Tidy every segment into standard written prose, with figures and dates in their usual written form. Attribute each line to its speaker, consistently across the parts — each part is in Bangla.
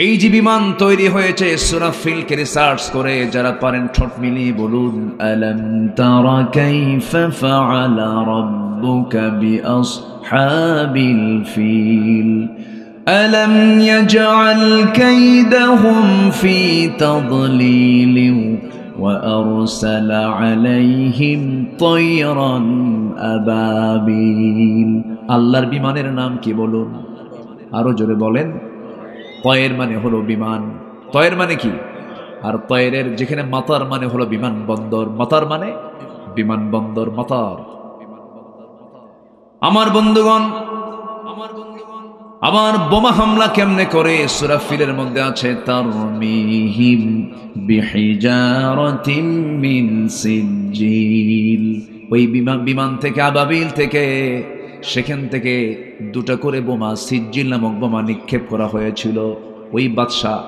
Speaker 1: এই যে বিমান তৈরি হয়েছে সূরা ফিলকে রিসার্চ করে যারা পারেন ঠোঁট মিলিয়ে বলুন আলাম তারা কাইফা ফাআলা রাব্বুকা বিআসহাবিল ফিল আলাম ইয়াজআল কাইদাহুম ফি তাদলিল ওয়া আরসালা আলাইহিম তায়রান আবাবিল। আল্লাহর বিমানের নাম কি বলুন? আরো জোরে বলেন। তয়ের মানে হলো বিমান। তয়ের মানে কি? আর তয়ের যেখানে মাতার মানে হলো বিমানবন্দর, মাতার মানে বিমানবন্দর, মাতার। আমার বন্ধুগণ, আমার বোমা হামলা কেমনে করে সূরা ফিলের মধ্যে আছে তারমিহিম বিহিজারাতিম মিন সিজিল। ওই বিমান থেকে আবাবিল থেকে সেখান থেকে দুটো করে বোমা সিজিল নামক বোমা নিক্ষেপ করা হয়েছিল ওই বাদশাহ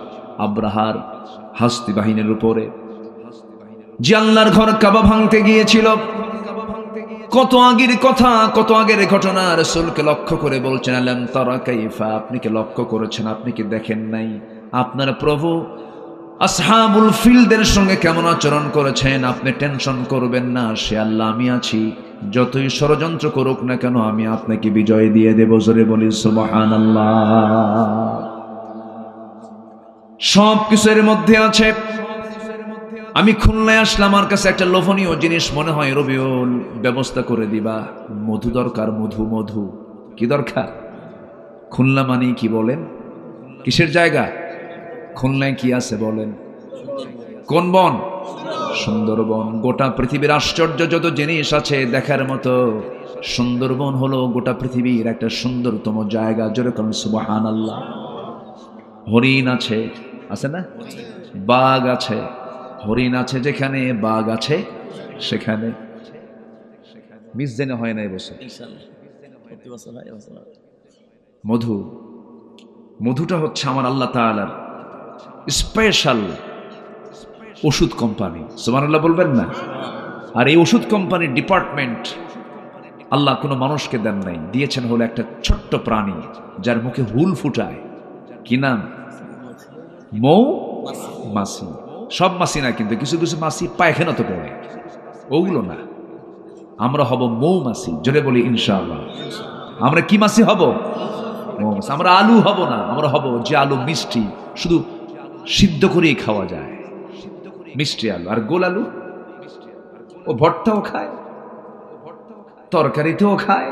Speaker 1: আব্রাহার হাস্তি বাহিনীর উপরে, যে আল্লাহর ঘর কাবা ভাঙতে গিয়েছিল। কত আগের কথা, কত আগের ঘটনা। রাসূলকে লক্ষ্য করে বলছেন আলাম তারা কাইফা, আপনি কি লক্ষ্য করেছেন, আপনি কি দেখেন নাই আপনার প্রভু আসহাবুল ফিলদের সঙ্গে কেমন আচরণ করেছেন? আপনি টেনশন করবেন না, সে আল্লাহ আমি আছি, যতই ষড়যন্ত্র করুক না কেন আমি আপনাকে বিজয় দিয়ে দেব। জোরে বলি সুবহানাল্লাহ। সব কিছুর মধ্যে আছে। আমি খুলনায় আসলাম, আমার কাছে একটা লোভনীয় জিনিস মনে হয়, রবিউল ব্যবস্থা করে দিবা। মধু দরকার, মধু। মধু কি দরকার? খুলনা মানে কি বলেন? কিসের জায়গা? খুলনায় কি আছে বলেন? কোন বন? সুন্দরবন। গোটা পৃথিবীর আশ্চর্য যত জিনিস আছে দেখার মতো, সুন্দরবন হলো গোটা পৃথিবীর একটা সুন্দরতম জায়গা। যেরকম সুবহানাল্লাহ। হরিণ আছে, আছে না? বাঘ আছে, হরিণ আছে যেখানে, বাঘ আছে সেখানে। মিস জেনে হয় না এবছর। মধু, মধুটা হচ্ছে আমার আল্লাহ তাআলার স্পেশাল ওষুধ কোম্পানি। সুবহানাল্লাহ বলবেন না? আর এই ওষুধ কোম্পানির ডিপার্টমেন্ট আল্লাহ কোনো মানুষকে দেন নাই, দিয়েছেন হলো একটা ছোট্ট প্রাণী যার মুখে হুল ফুটায়। কি নাম? মৌ মাছি। সব মাছি না কিন্তু, কিছু কিছু মাছি পায়খানা তো পড়ে, ওগুলো না। আমরা হব মৌমাছি। জোরে বলি ইনশাআল্লাহ। আমরা কি মাছি হব? মৌমাছি। আমরা আলু হব না, আমরা হব যে আলু মিষ্টি, শুধু সিদ্ধ করেই খাওয়া যায়, মিষ্টি আলু। আর গোল আলু ও ভর্তাও খায়, তরকারিতেও খায়,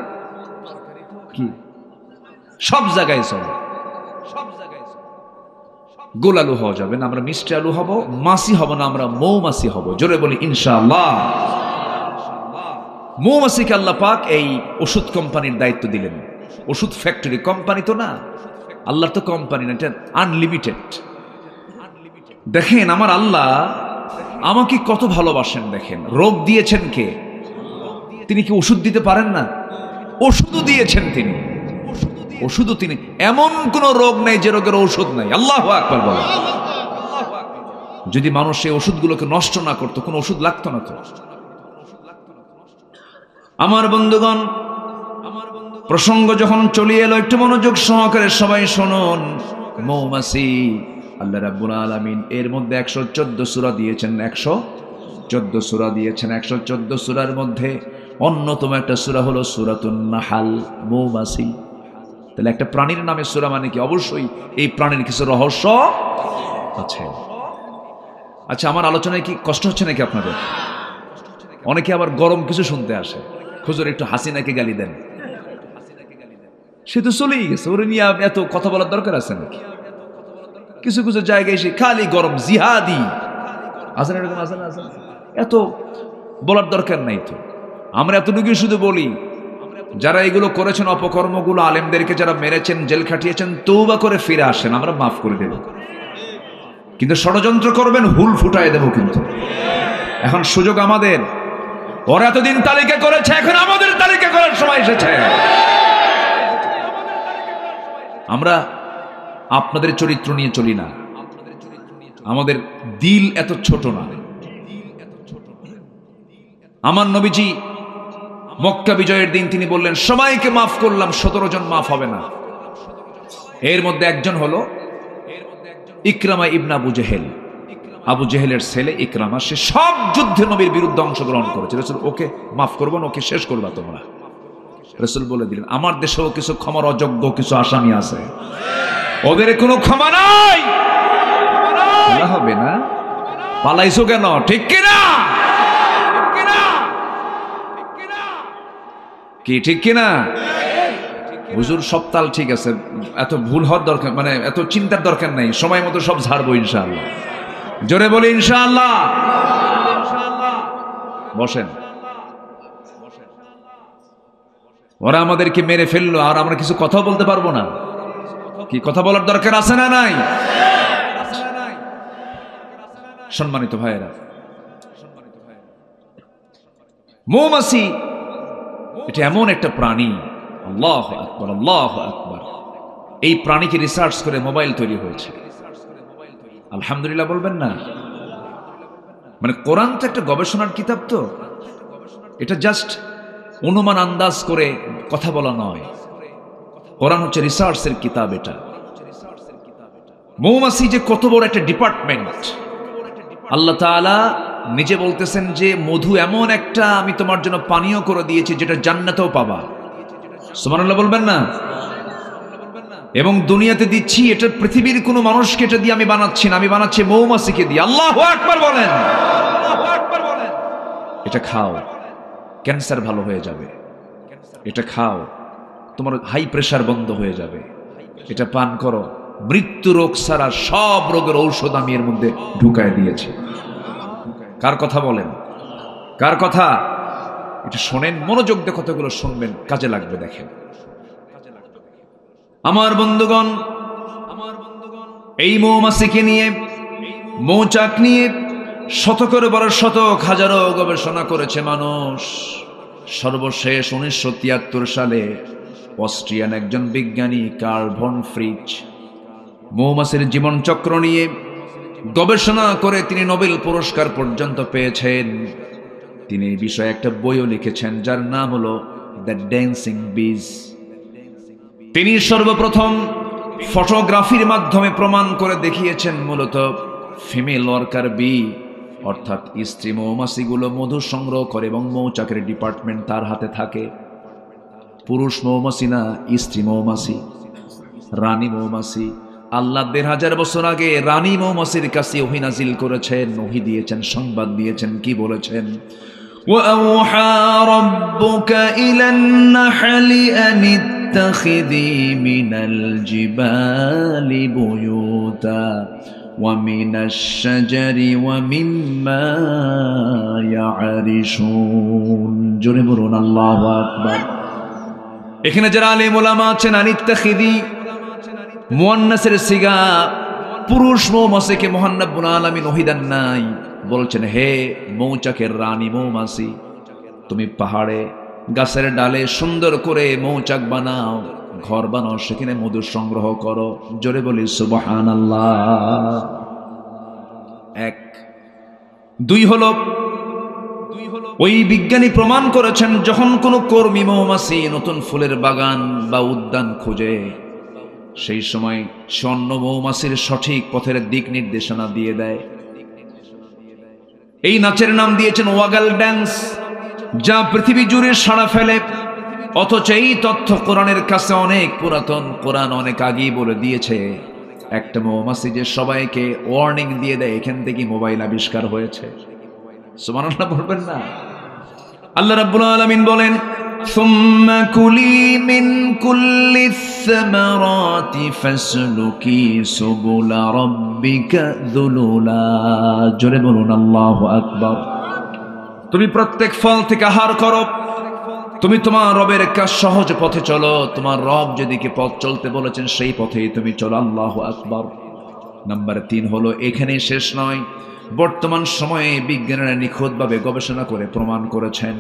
Speaker 1: কি সব জায়গায় চলে। গোল আলু হওয়া যাবে না, আমরা মিষ্টি আলু হব। মাছি হব না, আমরা মৌমাছি হব। জোরে বলি ইনশাআল্লাহ। মৌমাছিকে আল্লাহ পাক এই ওষুধ কোম্পানির দায়িত্ব দিলেন। ওষুধ ফ্যাক্টরি, কোম্পানি তো না, আল্লাহর তো কোম্পানি না, এটা আনলিমিটেড। দেখেন আমার আল্লাহ আমাকে কত ভালোবাসেন। দেখেন রোগ দিয়েছেন কে? তিনি কি ওষুধ দিতে পারেন না? ওষুধও দিয়েছেন তিনি, ওষুধও তিনি। এমন কোন রোগ নাই যে রোগের ওষুধ নাই। আল্লাহু আকবার বলেন। যদি মানুষ এই ওষুধগুলোকে নষ্ট না করতো, কোন ওষুধ লাগতো না তো। আমার বন্ধুগণ, প্রসঙ্গ যখন চলে এলো একটু মনোযোগ সহকারে সবাই শুনুন। মৌমাছি আল্লাহ রাব্বুল আলামিন এর মধ্যে 114 সূরা দিয়েছেন, 114 সূরা দিয়েছেন। 114 সূরার মধ্যে অন্যতম একটা সূরা হলো সূরাতুন নাহাল, মৌমাছি। তাহলে একটা প্রাণীর নামে সূরা মানে কি? অবশ্যই এই প্রাণীর কিছু রহস্য আছে। আচ্ছা, আমার আলোচনায় কি কষ্ট হচ্ছে নাকি আপনাদের? অনেকে আবার গরম কিছু শুনতে আসে, হুজুর একটু হাসিনাকে গালি দেন। সে তো চলেই গেছে, ওরে নিয়ে এত কথা বলার দরকার আছে নাকি? কিছু কিছু জায়গায় এসে খালি গরম, জিহাদি আসেন, এরকম আসেন আসেন, এত বলার দরকার নাই তো। আমরা এতটুকু শুধু বলি, যারা এগুলো করেছেন অপকর্মগুলো, আলেমদেরকে যারা মেরেছেন, জেল খাটিয়েছেন, তওবা করে ফিরে আসেন, আমরা মাফ করে দেব। কিন্তু ষড়যন্ত্র করবেন, হুল ফুটায় দেব কিন্তু। এখন সুযোগ আমাদের। ওরা এতদিন তালিকা করেছে, এখন আমাদের তালিকা করার সময় এসেছে। আমরা আপনাদের চরিত্র নিয়ে চলি না, আমাদের দিল এত ছোট না। আমার নবীজি মক্কা বিজয়ের দিন তিনি বললেন, সবাইকে মাফ করলাম, 17 জন মাফ হবে না। এর মধ্যে একজন হলো ইকরামা ইবনে আবু জেহেল, আবু জেহেলের ছেলে ইকরামা, সে সব যুদ্ধে নবীর বিরুদ্ধে অংশগ্রহণ করেছে। রাসূল ওকে মাফ করবো না, ওকে শেষ করবা তোমরা। রাসূল বলে দিলেন, আমার দেশেও কিছু ক্ষমার অযোগ্য কিছু আসামি আছে, ওদের কোনো ক্ষমা নাই, হবে না। পালাইছো কেন? ঠিক কিনা? কি ঠিক কিনা? হুজুর সব তাল ঠিক আছে, এত ভুল হওয়ার দরকার, মানে এত চিন্তার দরকার নাই, সময় মতো সব ঝাড়বো ইনশাআল্লাহ। জোরে বলি ইনশাআল্লাহ। বসেন। ওরা আমাদেরকে মেরে ফেললো আর আমরা কিছু কথা বলতে পারবো না? কি কথা বলার দরকার আছে না নাই? সম্মানিত ভাইয়েরা, মৌমাছি এটা এমন একটা প্রাণী, আল্লাহু আকবার, আল্লাহু আকবার। এই প্রাণীকে রিসার্চ করে মোবাইল তৈরি হয়েছে, আলহামদুলিল্লাহ বলবেন না? মানে কোরআন তো একটা গবেষণার কিতাব, তো এটা জাস্ট অনুমান আন্দাজ করে কথা বলা নয়, কোরআন হচ্ছে রিসার্চের কিতাব। এটা মৌমাছি যে কত বড় একটা ডিপার্টমেন্ট, আল্লাহ তাআলা নিজে বলতেছেন যে মধু এমন একটা আমি তোমার জন্য পানীয় করে দিয়েছি যেটা জান্নাতেও পাবা। সুবহানাল্লাহ বলবেন না? এবং দুনিয়াতে দিচ্ছি, এটা পৃথিবীর কোনো মানুষকে এটা দিয়ে আমি বানাচ্ছি না, আমি বানাচ্ছি মৌমাছিকে দিয়ে। আল্লাহু আকবার বলেন। এটা খাও, ক্যান্সার ভালো হয়ে যাবে। এটা খাও, তোমার হাই প্রেশার বন্ধ হয়ে যাবে। এটা পান করো, মৃত্যু রোগ ছাড়া সব রোগের ঔষধ আমি এর মধ্যে ঢুকায় দিয়েছি। কার কথা বলেন? কার কথা? এটা শোনেন, মনোযোগ দিয়ে কথাগুলো শুনবেন, কাজে লাগবে। দেখেন আমার বন্ধুগণ, এই মৌমাছিকে নিয়ে, মৌচাক নিয়ে শতকের পর শতক হাজারো গবেষণা করেছে মানুষ। সর্বশেষ 1973 সালে অস্ট্রিয়ান একজন বিজ্ঞানী কার্ল ভন ফ্রিচ মৌমাছির জীবন চক্র নিয়ে গবেষণা করে তিনি নোবেল পুরস্কার পর্যন্ত পেয়েছেন। তিনি এই বিষয়ে একটা বইও লিখেছেন যার নাম হলো দ্য ড্যান্সিং বিজ। তিনি সর্বপ্রথম ফটোগ্রাফির মাধ্যমে প্রমাণ করে দেখিয়েছেন মূলত ফিমেল ওয়ার্কার বি, অর্থাৎ স্ত্রী মৌমাছিগুলো মধু সংগ্রহ করে এবং মৌচাকের ডিপার্টমেন্ট তার হাতে থাকে। পুরুষ মৌমাছি না, স্ত্রী মৌমাছি, রানী মৌমাছি। আল্লাহ 1500 বছর আগে রানী মৌমাছির কাছে ওহী নাজিল করেছেন, ওহী দিয়েছেন, সংবাদ দিয়েছেন। কি বলেছেন? وَأَوْحَى رَبُّكَ إِلَى النَّحْلِ أَنِ اتَّخِذِي مِنَ الْجِبَالِ بُيُوتًا وَمِنَ الشَّجَرِ وَمِمَّا يَعْرِشُونَ। জোরে বলুন আল্লাহু আকবার। এখানে যারা আলেম ওলামা আছেন, আনিত্তাখিদি মুয়ান্নাসের সিগা, পুরুষ মৌমাছিকে মহান রব্বুল আলামিন ওহী দেন নাই। বলছেন, হে মৌচাকের রানী মৌমাছি, তুমি পাহাড়ে গাছের ডালে সুন্দর করে মৌচাক বানাও, ঘর বানাও, সেখানে মধু সংগ্রহ করো। জোরে বলি সুবহানাল্লাহ। এক। দুই হলো ওই বিজ্ঞানী প্রমাণ করেছেন যখন কোনো কর্মী মৌমাছি নতুন ফুলের বাগান বা উদ্যান খোঁজে, সেই সময় স্বর্ণ মৌমাছির সঠিক পথের দিক নির্দেশনা দিয়ে দেয়। এই নাচের নাম দিয়েছেন ওয়াগাল ড্যান্স, যা পৃথিবী জুড়ে সাড়া ফেলে। অথচ এই তথ্য কোরআনের কাছে অনেক পুরাতন, কোরআন অনেক আগেই বলে দিয়েছে। একটা মৌমাছি যে সবাইকে ওয়ার্নিং দিয়ে দেয়, এখান থেকে মোবাইল আবিষ্কার হয়েছে। সুবহানাল্লাহ বলবেন না? আল্লাহ রাব্বুল আলামিন বলেন, সুম্মা কুলি মিন কুল্লি সামারাতি ফাসলুকি সুবুলা রাব্বিকা যুলুলা। জোরে বলুন আল্লাহু আকবার। তুমি প্রত্যেক ফল থেকে আহার করো, তুমি তোমার রবের কাছে সহজ পথে চলো। তোমার রব যেদিকে পথ চলতে বলেছেন সেই পথেই তুমি চলো। আল্লাহু আকবার। নাম্বার 3 হলো, এখানে শেষ নয়, বর্তমান সময়ে বিজ্ঞানীরা নিখুঁতভাবে গবেষণা করে প্রমাণ করেছেন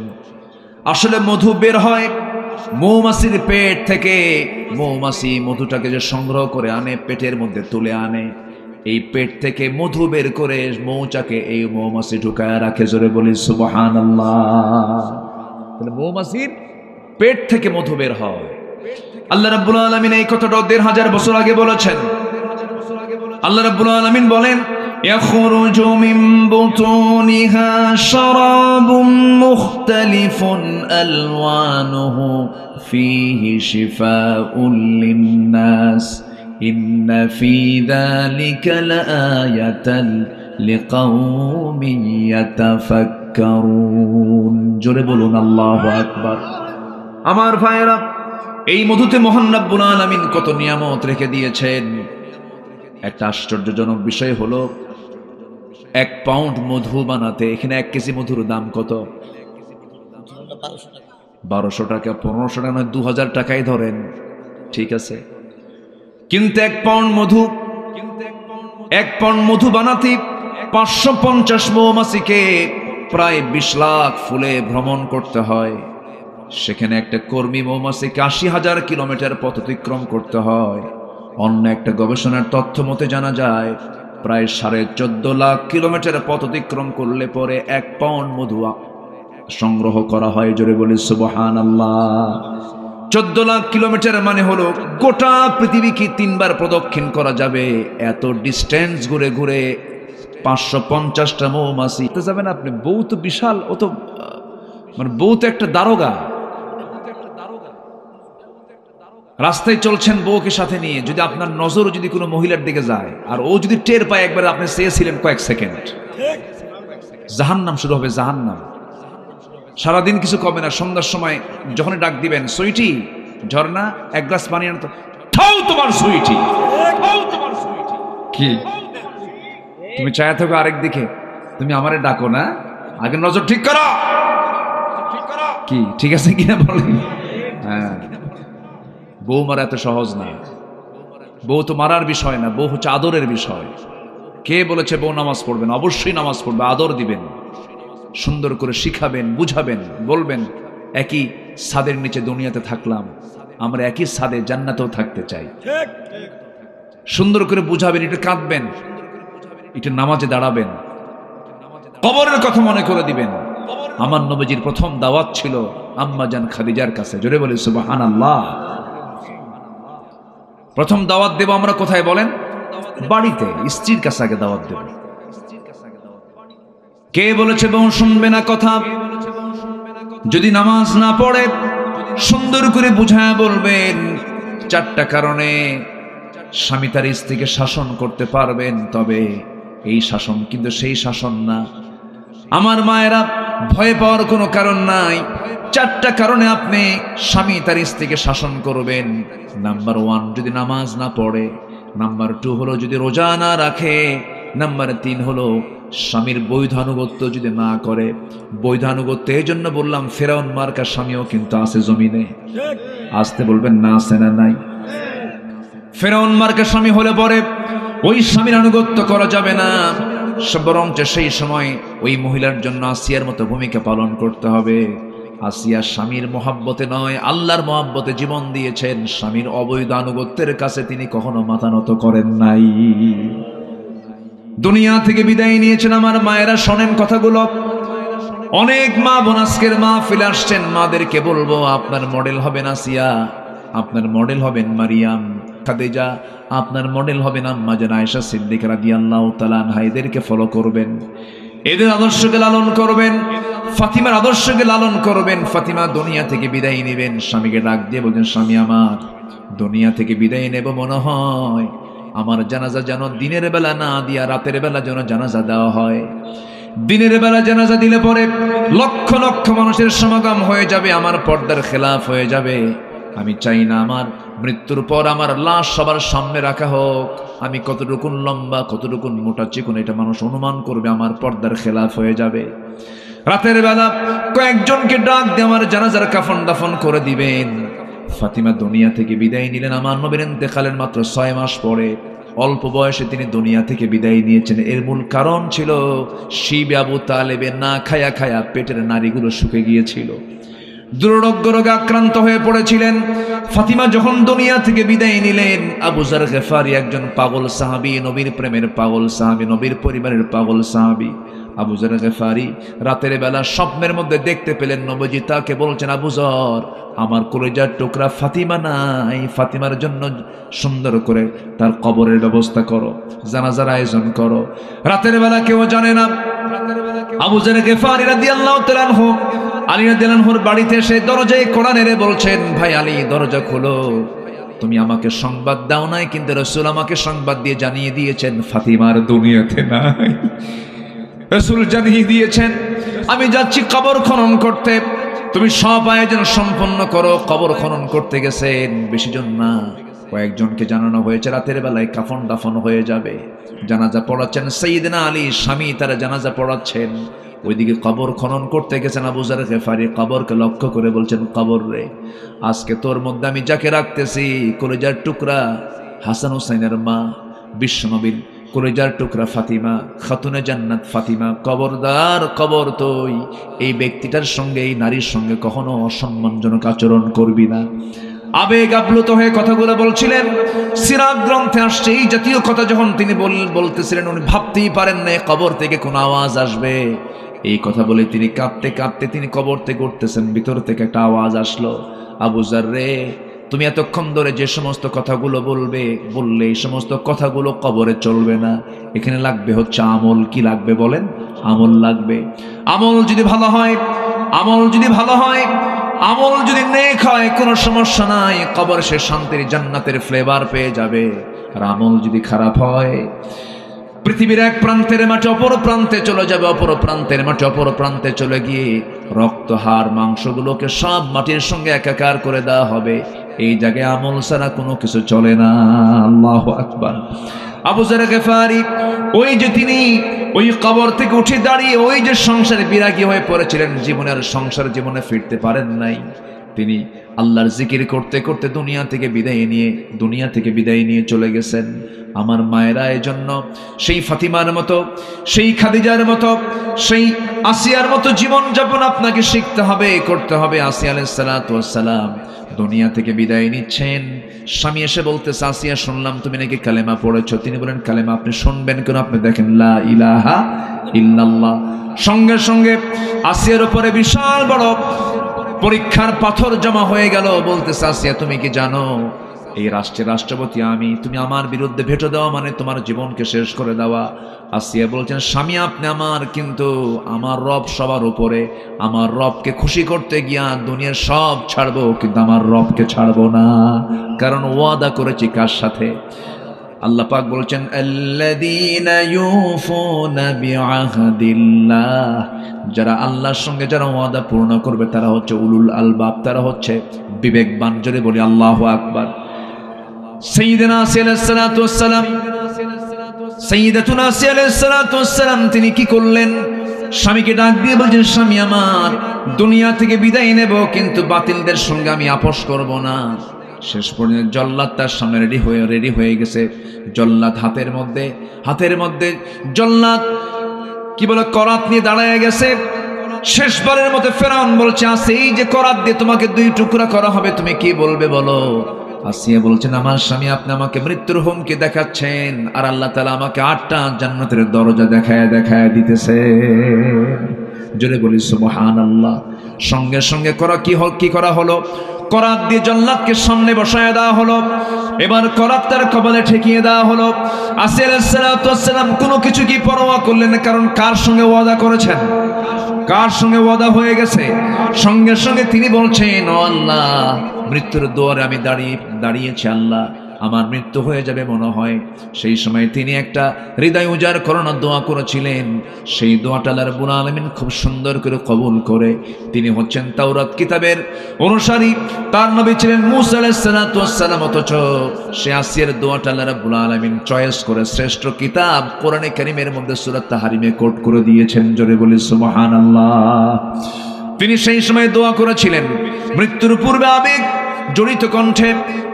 Speaker 1: আসলে মধু বের হয় মৌমাছির পেট থেকে। মৌমাছি মধুটাকে যে সংগ্রহ করে আনে, পেটের মধ্যে তুলে আনে, এই পেট থেকে মধু বের করে মৌচাকে এই মৌমাছি ঢুকায় রাখে। জোরে বলি সুবহানাল্লাহ। তাহলে মৌমাছির পেট থেকে মধু বের হয়। আল্লাহ রাব্বুল আলামিন এই কথাটা 1500 বছর আগে বলেছেন। আল্লাহ রাব্বুল আলামিন বলেন يخرج من بطونها شراب مختلف ألوانه فيه شفاء للناس إن في ذلك لآية لقوم يتفكرون জোরে বলুন আল্লাহু আকবার। আমার ভাইরা, এই মধুতে মহান রব্বুল আলামিন কত নিয়ামত রেখে দিয়েছেন। একটা আশ্চর্যজনক বিষয় হলো 1 পাউন্ড মধু বানাতে এখানে 1 কেজি মধুর দাম কত? 1200 টাকা, 1500 টাকা, 2000 টাকাই ধরেন, ঠিক আছে। কিন্তু 1 পাউন্ড মধু বানাতে 550 মৌমাছিকে প্রায় 20 লাখ ফুলে ভ্রমণ করতে হয়। সেখানে একটা কর্মী মৌমাছিকে 80,000 কিলোমিটার পথ অতিক্রম করতে হয়। অন্য একটা গবেষণার তথ্য মতে জানা যায় প্রায় 14.5 লাখ কিলোমিটার পথ অতিক্রম করলে পরে 1 পাউন্ড মধু সংগ্রহ করা হয়। জোরে বলি সুবহানাল্লাহ। 14 লাখ কিলোমিটার মানে হলো গোটা পৃথিবীকে 3 বার প্রদক্ষিণ করা যাবে। এত ডিস্টেন্স ঘুরে ঘুরে 550টা মৌমাছি যাবেন আপনি। বউ তো বিশাল, ও তো মানে বউ তো একটা দারোগা। রাস্তায় চলছেন বউকে সাথে নিয়ে, যদি আপনার নজর যদি কোনো মহিলার দিকে যায় আর ও যদি টের পায় একবার আপনি চেয়েছিলেন কয়েক সেকেন্ড, জাহান্নাম শুরু হবে, জাহান্নাম। সারাদিন কিছু কমে না। সন্ধ্যার সময় যখনই ডাক দিবেন, সুইটি ঝর্ণা 1 গ্লাস পানি আনতো, ঠাও তোমার সুইটি, কি তুমি চায় থাকো আরেক দিকে, তুমি আমারে ডাকো না, আগে নজর ঠিক করো, কি ঠিক আছে কিনা বলেন? হ্যাঁ, বউ মারা এত সহজ না। বউ তো মারার বিষয় না, বউ হচ্ছে আদরের বিষয়। কে বলেছে বউ নামাজ পড়বে না? অবশ্যই নামাজ পড়বে, আদর দিবেন, সুন্দর করে শিখাবেন, বুঝাবেন, বলবেন একই ছাদের নিচে দুনিয়াতে থাকলাম, আমরা একই ছাদে জান্নাতেও থাকতে চাই। সুন্দর করে বুঝাবেন, একটু কাঁদবেন, একটু নামাজে দাঁড়াবেন, কবরের কথা মনে করে দিবেন। আমার নবীজির প্রথম দাওয়াত ছিল আম্মা জান খাদিজার কাছে। জোরে বলি সুবহানাল্লাহ। প্রথম দাওয়াত দেব আমরা কোথায় বলেন? বাড়িতে, স্ত্রীর কাছে আগে দাওয়াত দেব। কে বলেছে বউ শুনবে না কথা? যদি নামাজ না পড়ে সুন্দর করে বুঝায় বলবেন 4টা কারণে স্বামী তার স্ত্রীকে শাসন করতে পারবেন, তবে এই শাসন কিন্তু সেই শাসন না। আমার মায়েরা, ভয় পাওয়ার কোনো কারণ নাই। 4টা কারণে আপনি স্বামী তার স্ত্রীকে শাসন করবেন। নাম্বার 1, যদি নামাজ না পড়ে। নাম্বার 2 হলো যদি রোজা না রাখে। নাম্বার 3 হলো স্বামীর বৈধানুগত্য যদি না করে। বৈধানুগত্য এই জন্য বললাম, ফেরাউন মার্কা স্বামীও কিন্তু আছে জমিনে। আসতে বলবেন না, আছে না নাই? ফেরাউন মার্কা স্বামী হলে পরে ওই স্বামীর আনুগত্য করা যাবে না, বরং সেই সময় ওই মহিলার জন্য আসিয়ার মতো ভূমিকা পালন করতে হবে। আসিয়া স্বামীর মহাব্বতে নয়, আল্লাহর মহাব্বতে জীবন দিয়েছেন। স্বামীর অবৈধ আনুগত্যের কাছে তিনি কখনো মাথা নত করেন নাই। দুনিয়া থেকে বিদায় নিয়েছেন। আমার মায়েরা শোনেন কথাগুলো। অনেক মা বোন আজকের মাহফিলে আসছেন। মাদেরকে বলবো, আপনার মডেল হবেন আসিয়া, আপনার মডেল হবেন মারিয়াম, খাদিজা, আপনার মডেল হবেন আম্মা জান আয়েশা সিদ্দিকা রাদিয়াল্লাহু তাআলা আনহা। এদেরকে ফলো করবেন, এদের আদর্শকে লালন করবেন, ফাতিমার আদর্শকে লালন করবেন। ফাতিমা দুনিয়া থেকে বিদায় নেবেন, স্বামীকে ডাক দিয়ে বলছেন, স্বামী আমার দুনিয়া থেকে বিদায় নেব, মনে হয় আমার জানাজা যেন দিনের বেলা না দিয়া রাতের বেলা যেন জানাজা দেওয়া হয়। দিনের বেলা জানাজা দিলে পরে লক্ষ লক্ষ মানুষের সমাগম হয়ে যাবে, আমার পর্দার খেলাফ হয়ে যাবে। আমি চাই না আমার মৃত্যুর পর আমার লাশ সবার সামনে রাখা হোক। আমি কতটুকুন লম্বা, কতটুকুন মোটা চিকন, এটা মানুষ অনুমান করবে, আমার পর্দার খেলাফ হয়ে যাবে। রাতের বেলা কয়েকজনকে ডাক দিয়ে আমার জানাজার কাফন দাফন করে দিবেন। ফাতিমা দুনিয়া থেকে বিদায় নিলেন আমার নবীর ইন্তেকালের মাত্র 6 মাস পরে। অল্প বয়সে তিনি দুনিয়া থেকে বিদায় নিয়েছেন। এর মূল কারণ ছিল শিব আবু তালেবের না খায়া খায়া পেটের নাড়িগুলো শুকে গিয়েছিল, দুরারোগ্য রোগে আক্রান্ত হয়ে পড়েছিলেন। ফাতিমা যখন দুনিয়া থেকে বিদায় নিলেন, আবু যার গেফারি একজন পাগল সাহাবী, নবীর প্রেমের পাগল সাহাবী, নবীর পরিবারের পাগল সাহাবী। আবু যার গেফারি রাতের বেলা স্বপ্নের মধ্যে দেখতে পেলেন নবীজি তাকে বলছেন, আবু যর আমার কলিজার টুকরা ফাতিমা নাই, ফাতিমার জন্য সুন্দর করে তার কবরের ব্যবস্থা করো, জানাজার আয়োজন করো। রাতের বেলা কেউ জানে না, আবু যর গিফারী রাদিয়াল্লাহু তাআলা আনহু আলী রাদিয়াল্লাহু আনহুর বাড়িতে এসে দরজায় কড়া নেড়ে বলছেন, ভাই আলী দরজা খোলো, তুমি আমাকে সংবাদ দাও নাই, কিন্তু রাসূল আমাকে সংবাদ দিয়ে জানিয়ে দিয়েছেন ফাতিমার দুনিয়াতে নাই। রাসূল জানিয়ে দিয়েছেন আমি যাচ্ছি কবর খনন করতে, তুমি সব আয়োজন সম্পন্ন করো। কবর খনন করতে গেছেন, বেশি জন না, কয়েকজনকে জানানো হয়েছে রাতের বেলায় কাফন দাফন হয়ে যাবে। জানাজা পড়াচ্ছেন সাইয়েদনা আলী, স্বামী তারা জানাজা পড়াচ্ছেন। ওইদিকে কবর খনন করতে গেছেন আবু যর গিফারী, কবরকে লক্ষ্য করে বলছেন, কবর রে, আজকে তোর মধ্যে আমি যাকে রাখতেছি কলিজার টুকরা হাসান হুসাইনের মা, বিশ্বনবীর কলিজার টুকরা ফাতিমা, খাতুনে জান্নাত ফাতিমা, কবরদার কবর তুই এই ব্যক্তিটার সঙ্গে, এই নারীর সঙ্গে কখনো অসম্মানজনক আচরণ করবি না। আবেগ আপ্লুত হয়ে কথাগুলো বলছিলেন। সিরাত গ্রন্থে আসছে এই জাতীয় কথা যখন তিনি বলতেছিলেন, উনি ভাবতেই পারেন না কবর থেকে কোন আওয়াজ আসবে। এই কথা বলে তিনি কাঁদতে কাঁদতে তিনি কবর থেকে উঠতেছেন, ভিতর থেকে একটা আওয়াজ আসলো, আবু যর রে, তুমি এতক্ষণ ধরে যে সমস্ত কথাগুলো বললে এই সমস্ত কথাগুলো কবরে চলবে না, এখানে লাগবে হচ্ছে আমল। কি লাগবে বলেন? আমল লাগবে। আমল যদি ভালো হয়, আমল যদি ভালো হয়, আমল যদি নেক হয়, কোনো সমস্যা নাই, কবর সে শান্তির জান্নাতের ফ্লেভার পেয়ে যাবে। আর আমল যদি খারাপ হয়, পৃথিবীর এক প্রান্তের মাঠে অপর প্রান্তে চলে যাবে, অপর প্রান্তের মাঠে অপর প্রান্তে চলে গিয়ে রক্ত হাড় মাংসগুলোকে সব মাটির সঙ্গে একাকার করে দেওয়া হবে। এই জায়গায় আমল ছাড়া কোনো কিছু চলে না। আল্লাহু আকবার। আবু যর গিফারী ওই যে তিনি ওই কবর থেকে উঠে দাঁড়িয়ে ওই যে সংসারে বিরাগী হয়ে পড়েছিলেন, জীবনের সংসার জীবনে ফিরতে পারেন নাই, তিনি আল্লাহর জিকির করতে করতে দুনিয়া থেকে বিদায় নিয়ে চলে গেছেন। আমার মায়েরা এজন্য সেই ফাতিমার মতো, সেই খাদিজার মতো, সেই আসিয়ার মতো জীবন যাপন আপনাকে শিখতে হবে, করতে হবে। আসিয়া আলাইহিস সালাতু ওয়াস সালাম দুনিয়া থেকে বিদায় নিচ্ছেন, স্বামী এসে বলতেছে, আসিয়া শুনলাম তুমি নাকি কালেমা পড়েছো। তিনি বলেন, কালেমা আপনি শুনবেন কেন? আপনি দেখেন লা ইলাহা ইল্লাল্লাহ। সঙ্গে সঙ্গে আসিয়ার উপরে বিশাল বড় পরীক্ষার পাথর জমা হয়ে গেল। বলতেছে, আসিয়া তুমি কি জানো এই রাষ্ট্রের রাষ্ট্রপতি আমি, তুমি আমার বিরুদ্ধে ভেটো দেওয়া মানে তোমার জীবনকে শেষ করে দেওয়া। আসিয়া বলছেন, স্বামী আপনি আমার, কিন্তু আমার রব সবার উপরে, আমার রবকে খুশি করতে গিয়া দুনিয়ার সব ছাড়বো, কিন্তু আমার রবকে ছাড়বো না, কারণ ওয়াদা করেছি কার সাথে? আল্লাহ পাক বলছেন, আল্লাযীনা ইউফুনা বিআহদিল্লাহ, যারা আল্লাহর সঙ্গে যারা ওয়াদা পূর্ণ করবে তারা হচ্ছে উলুল আলবাব, তারা হচ্ছে বিবেকবান। জোরে বলি আল্লাহু আকবার। সাইয়্যিদুনা আসিয়া আলাইহিস সালাতু ওয়াস সালাম, সাইয়্যিদাতুনা আসিয়া আলাইহিস সালাতু ওয়াস সালাম তিনি কি করলেন? স্বামীকে ডাক দিয়ে বলছেন, স্বামী আমার, দুনিয়া থেকে বিদায় নেব, কিন্তু বাতিলদের সঙ্গে আমি আপোষ করব না। শেষ পর্যন্ত জল্লাদ তার সামনে রেডি হয়ে গেছে। জল্লাদ হাতের মধ্যে জল্লাদ কি বলে করাত নিয়ে দাঁড়ায় গেছে। শেষবারের মতো ফেরাউন বলছে, আসে এই যে করাত দিয়ে তোমাকে 2 টুকরা করা হবে, তুমি কি বলবে বলো? আসিয়া বলছেন, আমার স্বামী আপনি আমাকে মৃত্যুর হুমকি দেখাচ্ছেন, আর আল্লাহ তাআলা আমাকে 8টা জান্নাতের দরজা দেখায় দিতেছে। জোরে বলি সুবহানাল্লাহ। সঙ্গে সঙ্গে কি করা হলো? করাত দিয়ে জল্লাদকে সামনে বসায় দেওয়া হলো। এবার করাত তার কপালে ঠেকিয়ে দেওয়া হলো। আসিয়া আলাইহিস সালাতু ওয়াস সালাম কোনো কিছু কি পরোয়া করলেন না, কারণ কার সঙ্গে ওয়াদা করেছেন, কার সঙ্গে ওয়াদা হয়ে গেছে। সঙ্গে সঙ্গে তিনি বলছেন, ও আল্লাহ, মৃত্যুর দুয়ারে আমি দাঁড়িয়েছি, আল্লাহ আমার মৃত্যু হয়ে যাবে মনে হয়। সেই সময় তিনি একটা হৃদয় উজাড় করানোর দোয়া করেছিলেন। সেই দোয়াটা আল্লাহ রাব্বুল আলামিন খুব সুন্দর করে কবুল করে, তিনি হচ্ছেন তাওরাত কিতাবের অনুসারী, তার নবী ছিলেন মূসা আলাইহিস সালাতু ওয়াস সালাম, অথচ সে আসিয়ার দোয়াটা আল্লাহ রাব্বুল আলামিন চয়েস করে শ্রেষ্ঠ কিতাব কোরআনে কারীমের মধ্যে সূরা তাহরিমে কোট করে দিয়েছেন। জোরে বলি সুবহানাল্লাহ। তিনি সেই সময় দোয়া করেছিলেন, মৃত্যুর পূর্বে আবেগ জড়িত কণ্ঠে,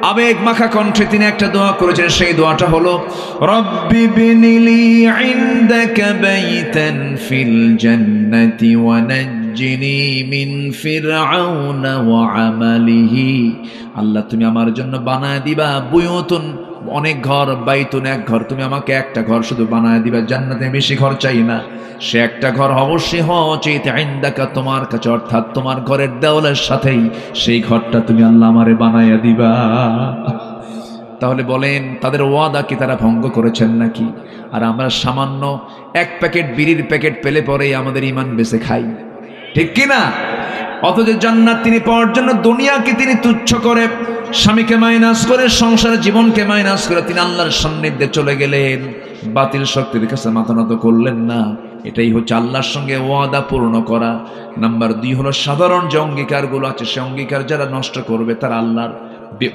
Speaker 1: আবেগ মাখা কণ্ঠে তিনি একটা দোয়া করেছেন। সেই দোয়াটা হলো, রব্বি বিনিলি ইনদাকা বাইতান ফিল জান্নাতি ওয়া নাজ্জিনি মিন ফিরআউনা ওয়া আমালিহি। আল্লাহ তুমি আমার জন্য বানায় দিবা বুয়ুতুন অনেক ঘর, বাইতুন এক ঘর, তুমি আমাকে একটা ঘর শুধু বানায় দিবা, জান্নাতে বেশি ঘর চাই না। সে একটা ঘর অবশ্যই হচিত ইনদাকা, তোমার কাছে, অর্থাৎ তোমার ঘরের দেওয়ালের সাথেই সেই ঘরটা তুমি আল্লাহ আমারে বানাইয়া দিবা। তাহলে বলেন তাদের ওয়াদা কি তারা ভঙ্গ করেছেন নাকি? আর আমরা সামান্য এক প্যাকেট বিড়ির প্যাকেট পেলে পরেই আমাদের ইমান বেঁচে খাই, ঠিক কিনা? অথচ জান্নাত তিনি পাওয়ার জন্য দুনিয়াকে তিনি তুচ্ছ করে, স্বামীকে মাইনাস করে, সংসারের জীবনকে মাইনাস করে তিনি আল্লাহর সান্নিধ্যে চলে গেলেন। বাতিল শক্তির কাছে মাথা নত করলেন না। এটাই হচ্ছে আল্লাহর সঙ্গে ওয়াদা পূর্ণ করা। নাম্বার 2 হলো সাধারণ যে অঙ্গীকারগুলো আছে, সে অঙ্গীকার যারা নষ্ট করবে তারা আল্লাহর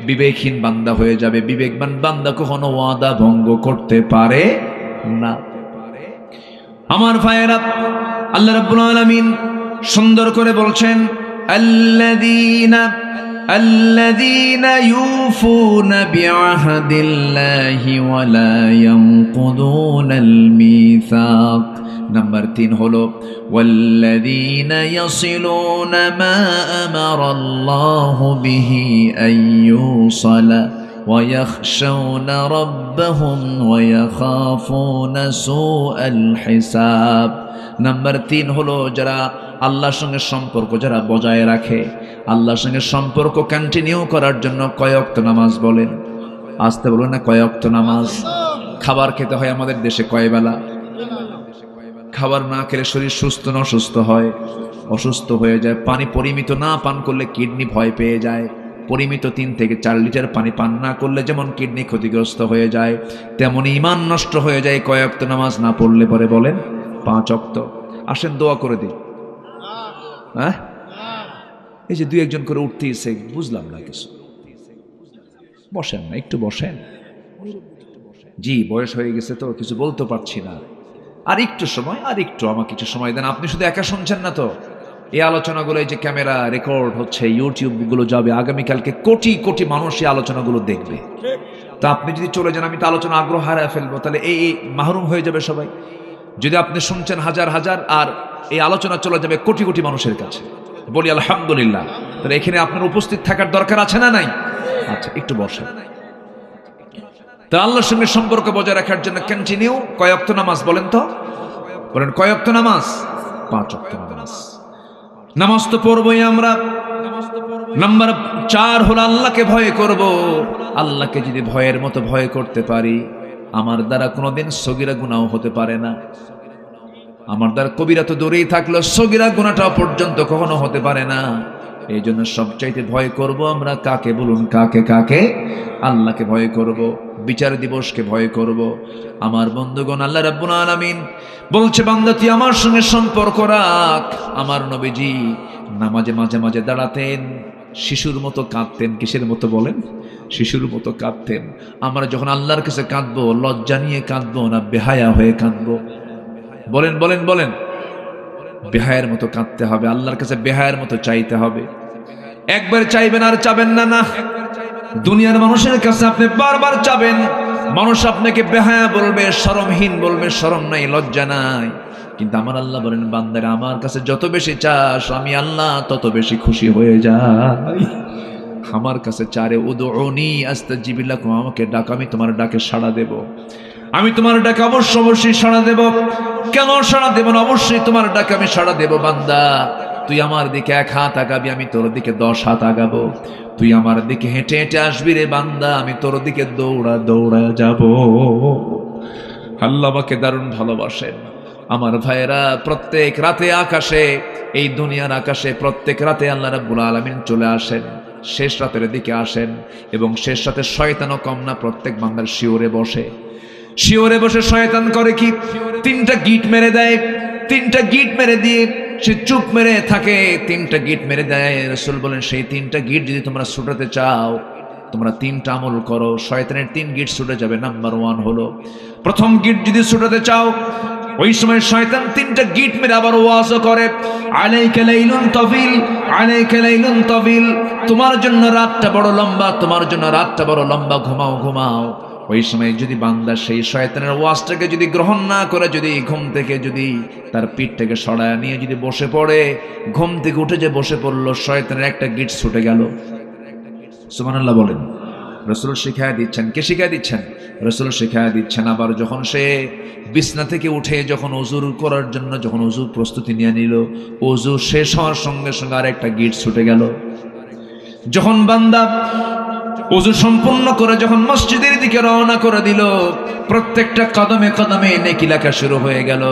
Speaker 1: বিবেকহীন বান্দা হয়ে যাবে। বিবেকবান বান্দা কখনো ওয়াদা ভঙ্গ করতে পারে না। আমার ভাইয়েরা, আল্লাহ রাব্বুল আলামিন সুন্দর করে বলছেন, আল্লাযীনা ইউফুনা বিআহদিল্লাহি ওয়া লা ইয়ানকুদুনাল মিসাক। নাম্বার 3 হলো ওয়াল্লাযীনা ইয়াসিলুনা মা আমারাল্লাহু বিহি আইয়ুসালা ওয়া ইয়াখশাউনা রাব্বাহুম ওয়া ইয়াখাফুনা সুআল হিসাব। নাম্বার 3 হলো যারা আল্লাহর সঙ্গে সম্পর্ক যারা বজায় রাখে, আল্লাহর সঙ্গে সম্পর্ক কন্টিনিউ করার জন্য কয় ওয়াক্ত নামাজ বলেন? আসতে বলুন না, কয় ওয়াক্ত নামাজ? খাবার খেতে হয় আমাদের দেশে কয় বেলা? খাবার না খেলে শরীর সুস্থ না অসুস্থ হয়? অসুস্থ হয়ে যায়। পানি পরিমিত না পান করলে কিডনি ভয় পেয়ে যায়। পরিমিত 3 থেকে 4 লিটার পানি পান না করলে যেমন কিডনি ক্ষতিগ্রস্ত হয়ে যায়, তেমনি ঈমান নষ্ট হয়ে যায় কয় ওয়াক্ত নামাজ না পড়লে পরে? বলেন 5 ওয়াক্ত। আসেন দোয়া করে দিই। হ্যাঁ, এই যে 2-1 করে উঠতেইছে, বুঝলাম না কিছু। বসেন না, একটু বসেন। জি, বয়স হয়ে গেছে তো কিছু বলতে পারছি না। আর একটু সময়, আর একটু আমাকে কিছু সময় দেন। আপনি শুধু একা শুনছেন না তো, এই আলোচনাগুলো, এই যে ক্যামেরা রেকর্ড হচ্ছে, ইউটিউব গুলো যাবে, আগামীকালকে কোটি কোটি মানুষ এই আলোচনাগুলো দেখবে। তা আপনি যদি চলে যান, আমি তো আলোচনা আগ্রহ হারায় ফেলবো, তাহলে এই মাহরুম হয়ে যাবে সবাই। যদি আপনি শুনছেন হাজার হাজার, আর এই আলোচনা চলে যাবে কোটি কোটি মানুষের কাছে, বলি আলহামদুলিল্লাহ। তাহলে এখানে আপনার উপস্থিত থাকার দরকার আছে না নাই? আচ্ছা, একটু বসেন। তা আল্লাহর সঙ্গে সম্পর্ক বজায় রাখার জন্য কন্টিনিউ কয় ওয়াক্ত নামাজ বলেন তো? বলেন কয় ওয়াক্ত নামাজ? 5 ওয়াক্ত নামাজ। নামাজ তো পড়বই আমরা। নাম্বার 4 হলো আল্লাহকে ভয় করব। আল্লাহকে যদি ভয়ের মতো ভয় করতে পারি, আমার দ্বারা কোনোদিন সগীরা গুনাহ হতে পারে না। আমার দ্বারা কবিরা তো দূরেই থাকলো, সগীরা গুনাহটাও পর্যন্ত কখনো হতে পারে না। এই জন্য সবচাইতে ভয় করব আমরা কাকে? বলুন কাকে? কাকে? আল্লাহকে ভয় করব, বিচার দিবসকে ভয় করব। আমার বন্ধুগণ, আল্লাহ রাব্বুল আলামিন বলছে, বান্দা তুই আমার সঙ্গে সম্পর্ক রাখ। আমার নবীজি নামাজে মাঝে মাঝে দাঁড়াতেন, শিশুর মতো কাঁদতেন। কিসের মতো বলেন? শিশুর মতো কাঁদতেন। আমরা যখন আল্লাহর কাছে কাঁদবো, লজ্জা নিয়ে কাঁদবো না বেহায়া হয়ে কাঁদবো? বলেন বলেন বলেন। বেহায়ের মতো কাঁদতে হবে, আল্লাহর কাছে বেহায়ের মতো চাইতে হবে। একবার চাইবেন আর চাবেন না। না, দুনিয়ার মানুষের কাছে আপনি বারবার চাবেন, মানুষ আপনাকে বেহায়া বলবে, শরমহীন বলবে, শরম নাই, লজ্জা নাই। কিন্তু আমার আল্লাহ বলেন, বান্দারা আমার কাছে যত বেশি চাস, আমি আল্লাহ তত বেশি খুশি হয়ে যাই। আমার কাছে চারে উদউনি আস্তাজিব লাকুম, আমাকে ডাক, আমি তোমার ডাকে সাড়া দেব। আমি তোমার ডাকে অবশ্যই সাড়া দেব। কেন সাড়া দেব না? অবশ্যই তোমার ডাকে আমি সাড়া দেব। বান্দা তুই আমার দিকে 1 হাত আগাবি, আমি তোর দিকে 10 হাত আগাবো। তুই আমার দিকে হেঁটে হেঁটে আসবি রে বান্দা, আমি তোর দিকে দৌড়া দৌড়া যাব। আল্লাহ আমাকে দারুণ ভালোবাসেন। আমার ভাইয়েরা, প্রত্যেক রাতে আকাশে, এই দুনিয়ার আকাশে প্রত্যেক রাতে আল্লাহ রাব্বুল আলামিন চলে আসেন, শেষ রাতের দিকে আসেন। এবং শেষ রাতে শয়তানও কম না, প্রত্যেক বান্দার শিওরে বসে। শিওরে বসে শয়তান করে কি? 3টা গিট মেরে দেয়। 3টা গিট মেরে দিয়ে সে চুপ মেরে থাকে। 3টা গিট মেরে দেয়। রাসূল বলেন, সেই 3টা গিট যদি তোমরা ছুটাতে চাও, তোমরা 3টা আমল করো, শয়তানের 3 গিট ছুটে যাবে। নাম্বার 1 হলো, প্রথম গিট যদি ছুটাতে চাও, ওই সময় শয়তান 3টা গিট মেরে আবার ওয়াজ করে, আলাইকা লাইলুন তাবিল, আলাইকা লাইলুন তাবিল, তোমার জন্য রাতটা বড় লম্বা, তোমার জন্য রাতটা বড় লম্বা, ঘুমাও ঘুমাও। ওই সময় যদি বান্দা সেই শয়তানের ওয়াজটাকে যদি গ্রহণ না করে, যদি ঘুম থেকে যদি তার পিঠ থেকে সরায় নিয়ে যদি বসে পড়ে, ঘুম থেকে উঠে যে বসে পড়লো, শয়তানের একটা গিট ছুটে গেল। সুবহানাল্লাহ বলেন। রাসূল শিখায়া দিচ্ছেন। কে শিখায়া দিচ্ছেন? রাসূল শিখায়া দিচ্ছেন। আবার যখন সে বিছনা থেকে উঠে যখন ওযু করার জন্য যখন ওযু প্রস্তুতি নিয়ে নিল, ওযু শেষ হওয়ার সঙ্গে সঙ্গে আরেকটা গিট ছুটে গেল। যখন বান্দা ওযু সম্পূর্ণ করে যখন মসজিদের দিকে রওনা করে দিল, প্রত্যেকটা কদমে কদমে নেকি লেখা শুরু হয়ে গেল।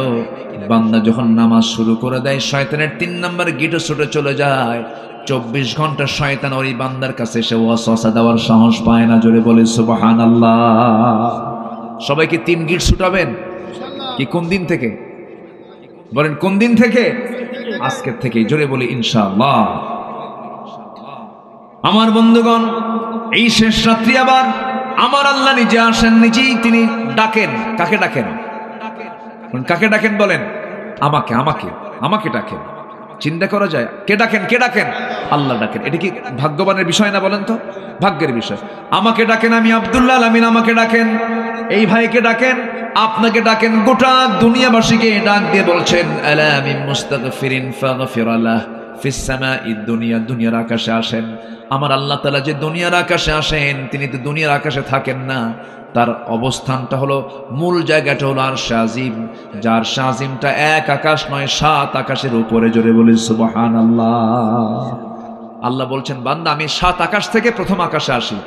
Speaker 1: বান্দা যখন নামাজ শুরু করে দেয়, শয়তানের 3 নম্বর গিটও ছুটে চলে যায়। 24 ঘন্টা শয়তান ওই বান্দার কাছে এসে ওয়াসওয়াসা দেওয়ার সাহস পায় না। জোরে বলে সুবহানাল্লাহ। সবাইকে 3 গিট ছুটাবেন কি? কোন দিন থেকে বলেন? কোন দিন থেকে? আজকের থেকে। জোরে বলি ইনশাআল্লাহ। আমার বন্ধুগণ, এই শেষ রাত্রি আবার আমার আল্লাহ নিজে আসেন, নিজেই তিনি ডাকেন। কাকে ডাকেন? কাকে ডাকেন বলেন? আমাকে আমাকে আমাকে ডাকেন। চিন্তা করা যায়? কে ডাকেন? কে ডাকেন? আল্লাহ ডাকেন। এটা কি ভাগ্যবানের বিষয় না? বলেন তো, ভাগ্যের বিষয়। আমাকে ডাকেন, আমি আব্দুল্লাহ আল আমিন আমাকে ডাকেন, এই ভাইকে ডাকেন, আপনাকে ডাকেন, গোটা দুনিয়াবাসীকে ডাক দিয়ে বলছেন আলা মিন মুস্তাগফিরিন ফাগফির লাহ ফিস সামাঈদ দুনিয়া। দুনিয়ার আকাশে আসেন। আমার আল্লাহ তাআলা যে দুনিয়ার আকাশে আসেন, তিনি তো দুনিয়ার আকাশে থাকেন না। তার অবস্থানটা হলো, মূল জায়গাটা হলো আরশে আজিম। যার আরশে আজিমটা 1 আকাশ নয়, 7 আকাশের উপরে। জোরে বলি সুবহানাল্লাহ। আল্লাহ বলছেন, বান্দা আমি 7 আকাশ থেকে প্রথম আকাশে আসি,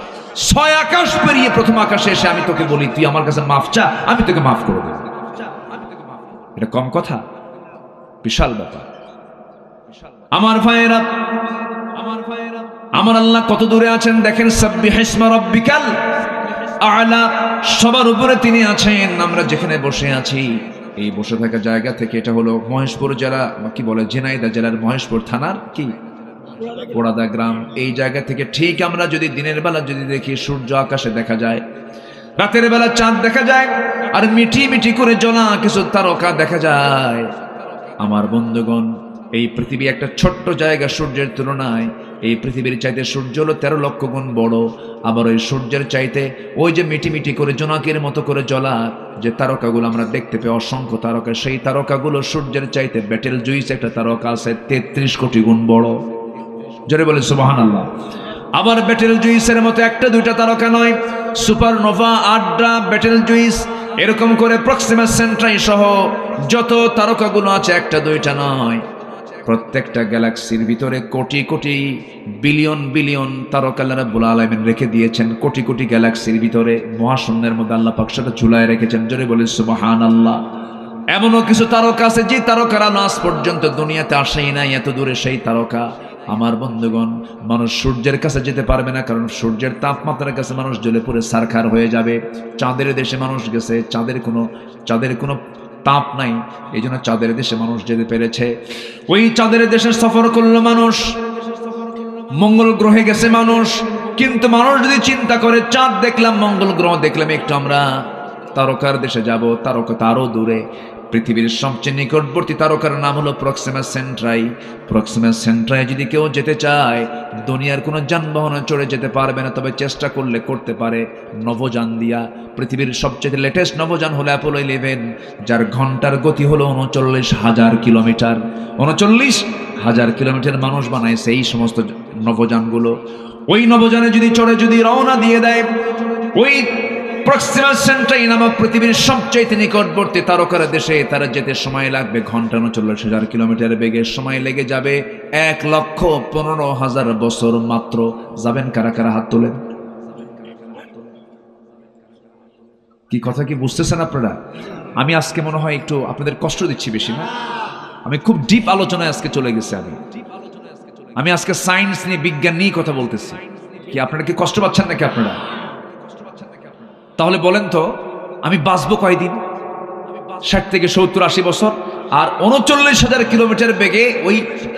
Speaker 1: 6 আকাশ পেরিয়ে প্রথম আকাশে এসে আমি তোকে বলি তুই আমার কাছে মাফ চা, আমি তোকে মাফ করে দেব। এটা কম কথা? বিশাল ব্যাপার। আমার ভাইয়েরা, আমার আল্লাহ কত দূরে আছেন দেখেন। সাব্বিহিসমা রাব্বিকাল আ'লা, সবার উপরে তিনি আছেন। আমরা যেখানে বসে আছি, এই বসে থাকা জায়গা থেকে, এটা হলো মহেশপুর জেলা, কি বলে, ঝিনাইদহ জেলার মহেশপুর থানার কি পোড়াদা গ্রাম। এই জায়গা থেকে ঠিক আমরা যদি দিনের বেলা যদি দেখি, সূর্য আকাশে দেখা যায়, রাতের বেলা চাঁদ দেখা যায়, আর মিটি মিটি করে জ্বলা কিছু তারকা দেখা যায়। আমার বন্ধুগণ, এই পৃথিবী একটা ছোট্ট জায়গা সূর্যের তুলনায়। এই পৃথিবীর চাইতে সূর্য হলো 13 লক্ষ গুণ বড়। আবার ওই সূর্যের চাইতে ওই যে মিটি মিটি করে জোনাকের মতো করে জ্বলা যে তারকাগুলো আমরা দেখতে পাই, অসংখ্য তারকা, সেই তারকাগুলো সূর্যের চাইতে বেটেল জুইস একটা তারকা আছে 33 কোটি গুণ বড়। জোরে বলে সুবহানাল্লাহ। আবার বেটেল জুইসের মতো একটা দুইটা তারকা নয়, সুপারনোভা, আড্রা, বেটেল জুইস, এরকম করে প্রক্সিমা সেন্ট্রাই সহ যত তারকাগুলো আছে একটা দুইটা নয়। প্রত্যেকটা গ্যালাক্সির ভিতরে কোটি কোটি বিলিয়ন বিলিয়ন তারকা আল্লাহ রাব্বুল আলামিন রেখে দিয়েছেন। কোটি কোটি গ্যালাক্সির ভিতরে মহাশূন্যের মধ্যে আল্লাহ পাক সেটা ঝুলায় রেখেছেন। জোরে বলে সুবহানাল্লাহ। এমনও কিছু তারকা আছে যে তারকারা আজ পর্যন্ত দুনিয়াতে আসেই নাই, এত দূরে সেই তারকা। আমার বন্ধুগণ, মানুষ সূর্যের কাছে যেতে পারবে না, কারণ সূর্যের তাপমাত্রার কাছে মানুষ জ্বলে পুড়ে ছারখার হয়ে যাবে। চাঁদের দেশে মানুষ গেছে, চাঁদের কোনো তাপ নাই, এই জন্য চাঁদের দেশে মানুষ যেতে পেরেছে। ওই চাঁদের দেশে সফর করলো মানুষ, মঙ্গল গ্রহে গেছে মানুষ। কিন্তু মানুষ যদি চিন্তা করে, চাঁদ দেখলাম, মঙ্গল গ্রহ দেখলাম, একটু আমরা তারকার দেশে যাব, তারকা তারও দূরে। পৃথিবীর সবচেয়ে নিকটবর্তী তারকার নাম হলো প্রক্সিমা সেন্ট্রাই। প্রক্সিমা সেন্ট্রাই যদি কেউ যেতে চায়, দুনিয়ার কোনো যানবাহনে চড়ে যেতে পারবে না, তবে চেষ্টা করলে করতে পারে নভোযান দিয়া। পৃথিবীর সবচেয়ে লেটেস্ট নভোযান হলো অ্যাপোলো 11, যার ঘন্টার গতি হলো 39,000 কিলোমিটার। 39,000 কিলোমিটার মানুষ বানাইছে এই সমস্ত নভোযানগুলো। ওই নভোযানে যদি চড়ে যদি রওনা দিয়ে দেয়, ওই প্রক্সিমা সেন্ট্রাই নামক পৃথিবীর সবচেয়ে নিকটবর্তী তারকার দেশে তারা যেতে সময় লাগবে ঘন্টা 39,000 কিলোমিটার বেগে। সময় লেগে যাবে 1,15,000 বছর মাত্র। যাবেন কারা কারা? হাত তোলেন। কি কথা কি বুঝতেছেন আপনারা? আমি আজকে মনে হয় একটু আপনাদের কষ্ট দিচ্ছি বেশি না? আমি খুব ডিপ আলোচনায় আজকে চলে গেছি। আমি আজকে সায়েন্স নিয়ে, বিজ্ঞান নিয়ে কথা বলতেছি। কি আপনারা কি কষ্ট পাচ্ছেন নাকি আপনারা? তাহলে বলেন তো, আমি বাঁচবো কয়দিন? 60 থেকে 70-80 বছর। আর 39,000 কিলোমিটার বেগে ওই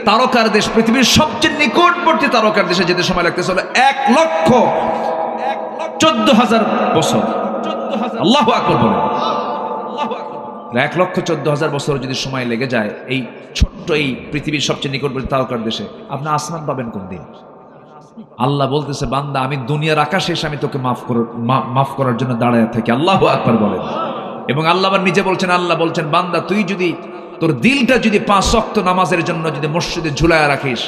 Speaker 1: তারকার দেশ, পৃথিবীর সবচেয়ে নিকটবর্তী তারকার দেশে যেতে সময় লাগতেছে হলো 1,14,000 বছর। আল্লাহু আকবার বলেন। 1,14,000 বছর যদি সময় লেগে যায় এই ছোট্ট এই পৃথিবীর সবচেয়ে নিকটবর্তী তারকার দেশে, আপনি আসমান পাবেন কোন দিন? আল্লাহ বলতেছে, বান্দা আমি দুনিয়ার আকাশে এসে আমি তোকে মাফ করার জন্য দাঁড়ায় থাকি। আল্লাহু আকবার বলেন। এবং আল্লাহ আবার নিজে বলছেন, আল্লাহ বলছেন, বান্দা তুই যদি তোর দিলটা যদি 5 ওয়াক্ত নামাজের জন্য যদি মসজিদে ঝুলায় রাখিস,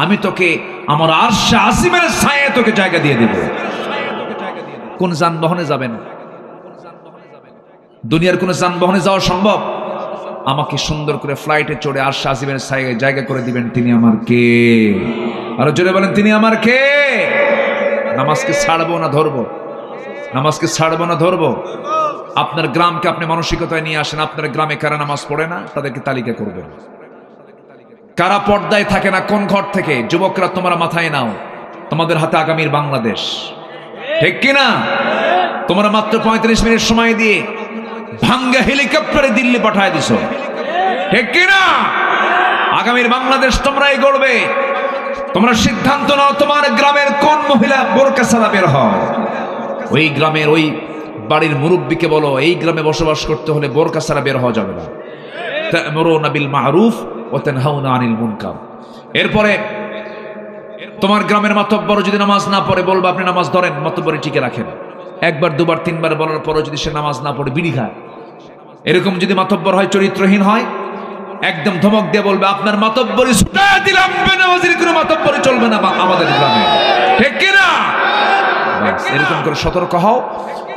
Speaker 1: আমি তোকে আমার আরশে আজিমের ছায়ায় তোকে জায়গা দিয়ে দেব। কোন যানবাহনে যাবেন? দুনিয়ার কোন যানবাহনে যাওয়া সম্ভব? আমাকে সুন্দর করে ফ্লাইটে চড়ে আরশে আজিমের জায়গা করে দিবেন, তিনি আমার কে? আরো জোরে বলেন, তিনি আমার কে? নামাজকে ছাড়বো না ধরবো? নামাজকে ছাড়বো না ধরবো? আপনার গ্রামকে আপনি মানসিকতায় নিয়ে আসেন। আপনার গ্রামে কারা নামাজ পড়ে না তাদেরকে তালিকা করবেন। কারা পর্দায় থাকে না, কোন ঘর থেকে? যুবকরা তোমরা মাথায় নাও, তোমাদের হাতে আগামীর বাংলাদেশ, ঠিক কিনা? তোমরা মাত্র 35 মিনিট সময় দিয়ে ভাঙ্গা হেলিকপ্টারে দিল্লি পাঠায় দিছো, ঠিক কিনা? আগামীর বাংলাদেশ তোমরাই গড়বে। তোমরা সিদ্ধান্ত নাও, তোমার গ্রামের কোন মহিলা বোরকা ছাড়া বের হয়? ওই গ্রামের ওই বাড়ির মুরব্বীকে বলো, এই গ্রামে বসবাস করতে হলে বোরকা ছাড়া বের হওয়া যাবে না। তা'মুরুনা বিল মা'রুফ ওয়া তানহাউনা আনিল মুনকার। এরপরে তোমার গ্রামের মাতব্বর যদি নামাজ না পড়ে, বলবা আপনি নামাজ ধরেন, মাতব্বরি টিকে রাখেন। একবার দুবার তিনবার বলার পরও যদি সে নামাজ না পড়ে বিড়ি খায়, এরকম যদি মাতব্বর হয়, চরিত্রহীন হয়, একদম ধমক দিয়ে বলবে আপনার মাতব্বরি ছুটায় দিলাম, বেনামাজির কোনো মাতব্বরি চলবে না আমাদের গ্রামে, ঠিক কিনা? এরকম করে সতর্ক হও।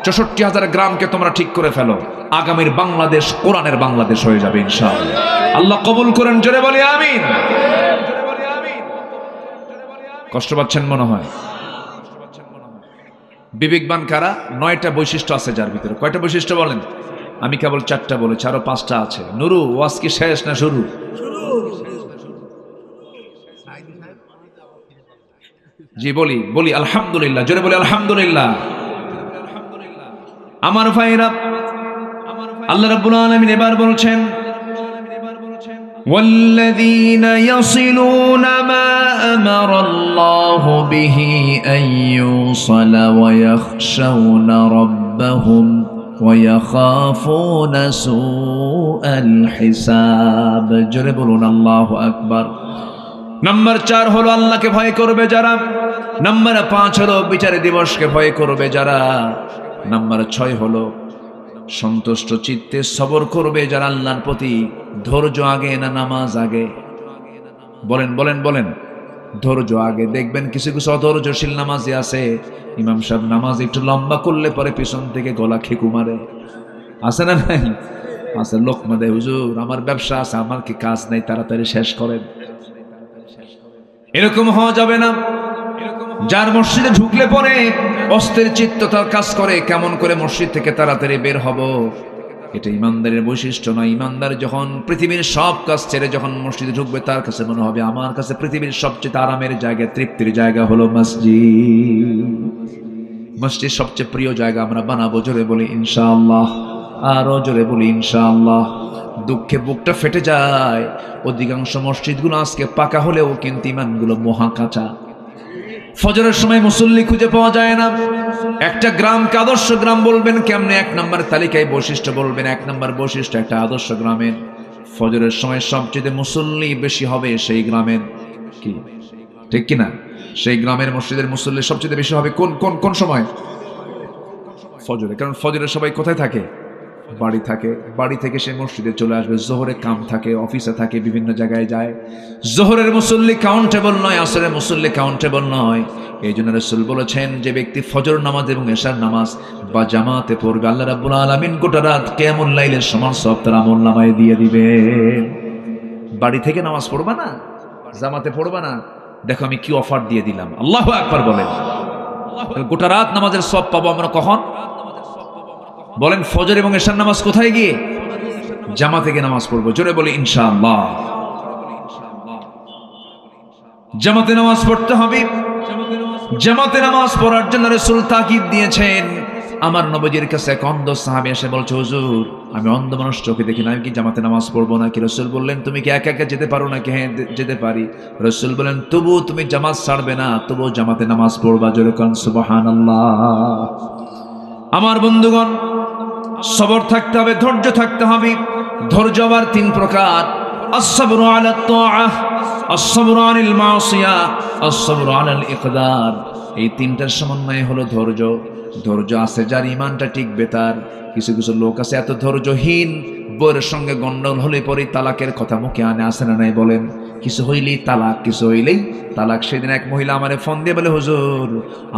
Speaker 1: 64,000 গ্রামকে তোমরা ঠিক করে ফেলো। আগামীর বাংলাদেশ কোরআনের বাংলাদেশ হয়ে যাবে ইনশাআল্লাহ। আল্লাহ কবুল করেন, জোরে বলি আমিন। কষ্ট পাচ্ছেন মনে হয়? বিবেকবান কারা? 9টা বৈশিষ্ট্য আছে যার ভিতরে। কয়টা বৈশিষ্ট্য বলেন? আমি কেবল 4টা বলেছি, আরো 5টা আছে। নুরু, ওয়াজ কি শেষ না শুরু? জি বলি বলি আলহামদুলিল্লাহ, জোরে বলি আলহামদুলিল্লাহ। আমার ভাইরা, আল্লাহ রাব্বুল আলামিন এবার বলছেন, والذين يصلون ما أمر الله به أن يوصل ويخشون ربهم ويخافون سوء الحساب। জোরে বলুন আল্লাহু আকবার। নাম্বার 4 হলো আল্লাহকে ভয় করবে যারা। নাম্বার 5 হলো বিচার দিবসকে ভয় করবে যারা। নাম্বার 6 হলো সন্তুষ্ট চিত্তে সবর করবে যারা আল্লাহর প্রতি। ধৈর্য আগে না নামাজ আগে? বলেন বলেন বলেন। ধৈর্য আগে। দেখবেন কিছু কিছু অধৈর্যশীল নামাজি আছে, ইমাম সাহেব নামাজ একটু লম্বা করলে পরে পিছন থেকে গলা খেকু মারে। আছে না নাই? আছে। লোকমা দেয়, হুজুর আমার ব্যবসা আছে, আমার কি কাজ নেই, তাড়াতাড়ি শেষ করেন। এরকম হওয়া যাবে না। যার মসজিদে ঢুকলে পরে অস্থির চিত্ত তার কাজ করে, কেমন করে মসজিদ থেকে তাড়াতাড়ি বের হব, এটা ইমানদারের বৈশিষ্ট্য নয়। ইমানদার যখন পৃথিবীর সব কাজ ছেড়ে যখন মসজিদে ঢুকবে, তার কাছে মনে হবে আমার কাছে পৃথিবীর সবচেয়ে আরামের জায়গা, তৃপ্তির জায়গা হলো মসজিদ। মসজিদ সবচেয়ে প্রিয় জায়গা আমরা বানাবো। জোরে বলি ইনশাআল্লাহ, আরো জোরে বলি ইনশাআল্লাহ। দুঃখে বুকটা ফেটে যায়, অধিকাংশ মসজিদগুলো আজকে পাকা হলেও কিন্তু ইমানগুলো মহা কাঁচা। ফজরের সময় মুসল্লি খুঁজে পাওয়া যায় না। একটা গ্রামকে আদর্শ গ্রাম বলবেন কেমনে? 1 নম্বর তালিকায় বৈশিষ্ট্য বলবেন। 1 নম্বর বৈশিষ্ট্য একটা আদর্শ গ্রামের ফজরের সময় সবচেয়ে মুসল্লি বেশি হবে সেই গ্রামের, কি ঠিক কিনা? সেই গ্রামের মসজিদের মুসল্লি সবচেয়ে বেশি হবে কোন কোন কোন সময়? ফজরে। কারণ ফজরের সবাই কোথায় থাকে? বাড়ি থাকে। বাড়ি থেকে সে মসজিদে চলে আসবে। জোহরে কাম থাকে, অফিসে থাকে, বিভিন্ন জায়গায় যায়। জোহরের মুসল্লি কাউন্টেবল নয়, আসরের মুসল্লি কাউন্টেবল নয়। এই জন্য রাসূল বলেছেন, যে ব্যক্তি ফজর নামাজ এবং এশার নামাজ বা জামাতে পড়বে, আল্লাহ রাব্বুল আলামিন গোটা রাত কিয়ামুল লাইলের সমান সওয়াব তার আমলনামায় দিয়ে দিবে। বাড়ি থেকে নামাজ পড়বা না, জামাতে পড়বা না, দেখো আমি কি অফার দিয়ে দিলাম। আল্লাহু আকবার বলেন। গোটা রাত নামাজের সওয়াব পাবো আমরা কখন? বলেন ফজর এবং এশার নামাজ কোথায় গিয়ে? জামাতে গিয়ে নামাজ পড়বো। জোরে বলি ইনশাআল্লাহ। জামাতে নামাজ পড়তে হবে। জামাতে নামাজ পড়ার জন্য রাসূল তাকিদ দিয়েছেন। আমার নবীজির কাছে এক অন্ধ সাহাবী এসে বলছে, হুজুর আমি অন্ধ মানুষ, চোখে দেখি না, আমি কি জামাতে নামাজ পড়বো নাকি? রাসূল বললেন, তুমি কি একা একা যেতে পারো নাকি? হ্যাঁ যেতে পারি। রাসূল বলেন, তবু তুমি জামাত ছাড়বে না, তবু জামাতে নামাজ পড়বা। জোরে কোন সুবহানাল্লাহ। আমার বন্ধুগণ, সবর থাকতে হবে, ধৈর্য থাকতে হবে। ধৈর্য আবার 3 প্রকার। আস-সাবরু আলা আত-তাআহ, আস-সাবরু আনিল মাসিয়া, আস-সাবরু আলাল ইকদার। এই 3টার সমন্বয় হলো ধৈর্য। ধৈর্য আছে যার, ইমানটা টিকবে তার। কিছু কিছু লোক আছে এত ধৈর্যহীন, বউয়ের সঙ্গে গন্ডগোল হলে পরে তালাকের কথা মুখে আনে, আসে না নাই বলেন? কিছু হইলেই তালাক, কিছু হইলেই তালাক। সেদিন এক মহিলা আমারে ফোন দিয়ে বলে, হুজুর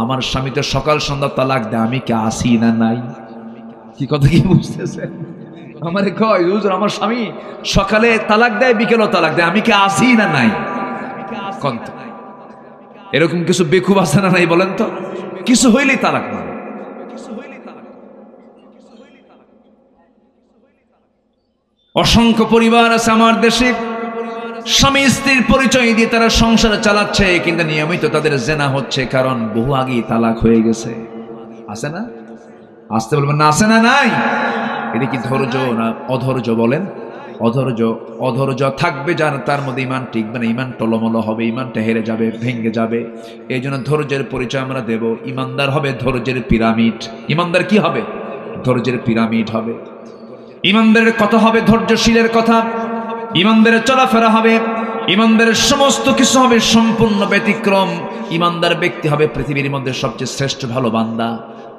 Speaker 1: আমার স্বামী তো সকাল সন্ধ্যা তালাক দেয়, আমি কি আসি না নাই? কি কথা কি বুঝতেছে? আমারে কয়, হুজুর আমার স্বামী সকালে তালাক দেয়, বিকেলও তালাক দেয়, আমি কি আসি না নাই? এরকম কিছু বেকুব আছে না নাই বলেন তো? কিছু হইলেই তালাক মারে। অসংখ্য পরিবার আছে আমার দেশে, স্বামী স্ত্রীর পরিচয় দিয়ে তারা সংসার চালাচ্ছে, কিন্তু নিয়মিত তাদের জেনা হচ্ছে, কারণ বহু আগেই তালাক হয়ে গেছে। আছে না? আসতে বলবেন না, আছে না নাই? এটা কি ধৈর্য না অধৈর্য বলেন? অধৈর্য। অধৈর্য থাকবে যার, তার মধ্যে ইমান টিকবে না, ইমান টলমল হবে, ইমানটা হেরে যাবে, ভেঙে যাবে। এই জন্য ধৈর্যের পরিচয় আমরা দেব। ইমানদার হবে ধৈর্যের পিরামিড। ইমানদার কি হবে? ধৈর্যের পিরামিড হবে। ইমানদারের কথা হবে ধৈর্যশীলের কথা। ইমানদারের চলাফেরা হবে, ইমানদারের সমস্ত কিছু হবে সম্পূর্ণ ব্যতিক্রম। ইমানদার ব্যক্তি হবে পৃথিবীর মধ্যে সবচেয়ে শ্রেষ্ঠ ভালো বান্দা।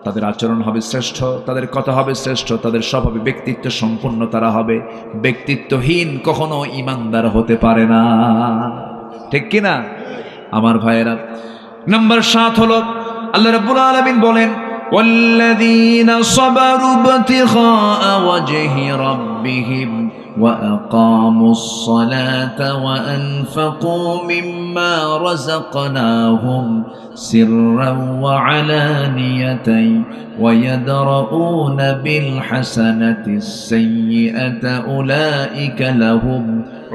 Speaker 1: তাদের আচরণ হবে শ্রেষ্ঠ, তাদের কথা হবে শ্রেষ্ঠ, তাদের সব হবে ব্যক্তিত্ব সম্পূর্ণ তারা হবে। ব্যক্তিত্বহীন কখনো ইমানদার হতে পারে না, ঠিক কিনা আমার ভাইয়েরা? নাম্বার 7 হলো আল্লাহ রাব্বুল আলামিন বলেন, ওয়াল্লাযীনা সাবারু ইবতিগাআ ওয়াজহি রাব্বিহিম وأقاموا الصلاة وأنفقوا مما رزقناهم سرا وعلانية ويدرؤون بالحسنة السيئة أولئك لهم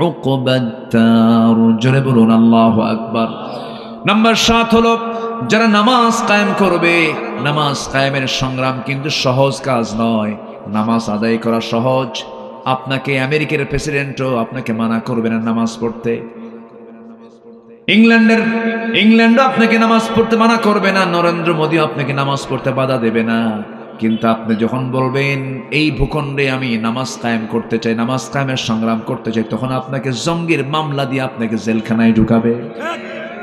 Speaker 1: عقبى الدار جربون الله أكبر نمبر 7 হলো যারা নামাজ কায়েম করবে। নামাজ কায়েমের সংগ্রাম কিন্তু সহজ কাজ নয়। নামাজ আদায় করা সহজ। আপনাকে আমেরিকার প্রেসিডেন্টও আপনাকে মানা করবে না নামাজ পড়তে। ইংল্যান্ডও আপনাকে নামাজ পড়তে মানা করবে না। নরেন্দ্র মোদী আপনাকে নামাজ পড়তে বাধা দেবে না। কিন্তু আপনি যখন বলবেন এই ভূখণ্ডে আমি নামাজ কায়েম করতে চাই, নামাজ কায়েমের সংগ্রাম করতে চাই, তখন আপনাকে জঙ্গির মামলা দিয়ে আপনাকে জেলখানায় ঢুকাবে,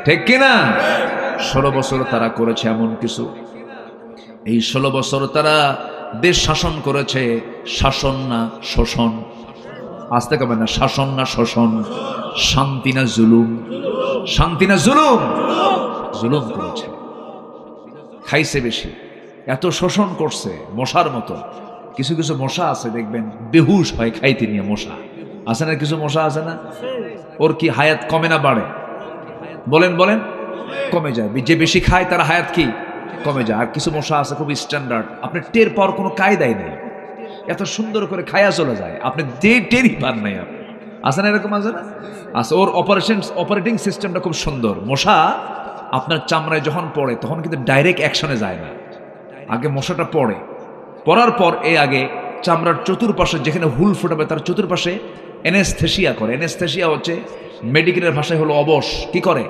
Speaker 1: ঠিক কিনা? 16 বছর তারা করেছে এমন কিছু। এই 16 বছর তারা দেশ শাসন করেছে। শাসন না শোষণ। আসতে কবে না, শাসন না শোষণ, শান্তি না জুলুম, শান্তি না জুলুম। জুলুম করেছে, খাইছে বেশি, এত শোষণ করছে মশার মতো। কিছু কিছু মশা আছে দেখবেন বেহুশ হয় খাইতে নিয়ে। মশা আছে না, কিছু মশা আছে না, ওর কি হায়াত কমে না বাড়ে? বলেন বলেন, কমে যায়। যে বেশি খায় তার হায়াত কি কমে যায়। আর কিছু মশা আছে খুব স্ট্যান্ডার্ড, আপনি টের পাওয়ার কোনো কায়দাই নেই, এত সুন্দর করে খায়া চলে যায়, আপনি টেরই পান নাই। আপনি আছে না, এরকম আছে না? আছে। ওর অপারেটিং সিস্টেমটা খুব সুন্দর। মশা আপনার চামড়ায় যখন পড়ে তখন কিন্তু ডাইরেক্ট অ্যাকশনে যায় না। আগে মশাটা পড়ার পর আগে চামড়ার চতুর্পাশে যেখানে হুল ফোটাবে তার চতুর্পাশে অ্যানেস্থেসিয়া করে। অ্যানেস্থেসিয়া হচ্ছে মেডিকেলের ভাষায় হলো অবশ। কি করে?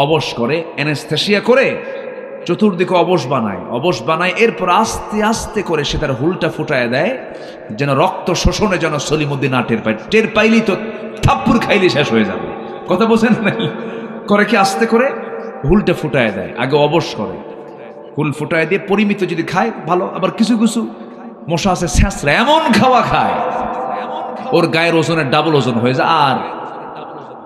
Speaker 1: অবশ করে। অ্যানেস্থেসিয়া করে চতুর্দিকে অবশ বানায়। এরপর আস্তে আস্তে করে সে তার হুলটা ফুটায় দেয়, যেন রক্ত শোষণে যেন সলিমুদ্দিন না টের পায়। টের পাইলেই তো থাপ্পুর খাইলে শেষ হয়ে যাবে। কথা বোঝেন নাই? করে কি আস্তে করে হুলটা ফুটায় দেয়। আগে অবশ করে, হুল ফুটায় দিয়ে পরিমিত যদি খায় ভালো। আবার কিছু কিছু মশা আছে স্যাঁচরা, এমন খাওয়া খায় ওর গায়ের ওজনের ডাবল ওজন হয়ে যায়, আর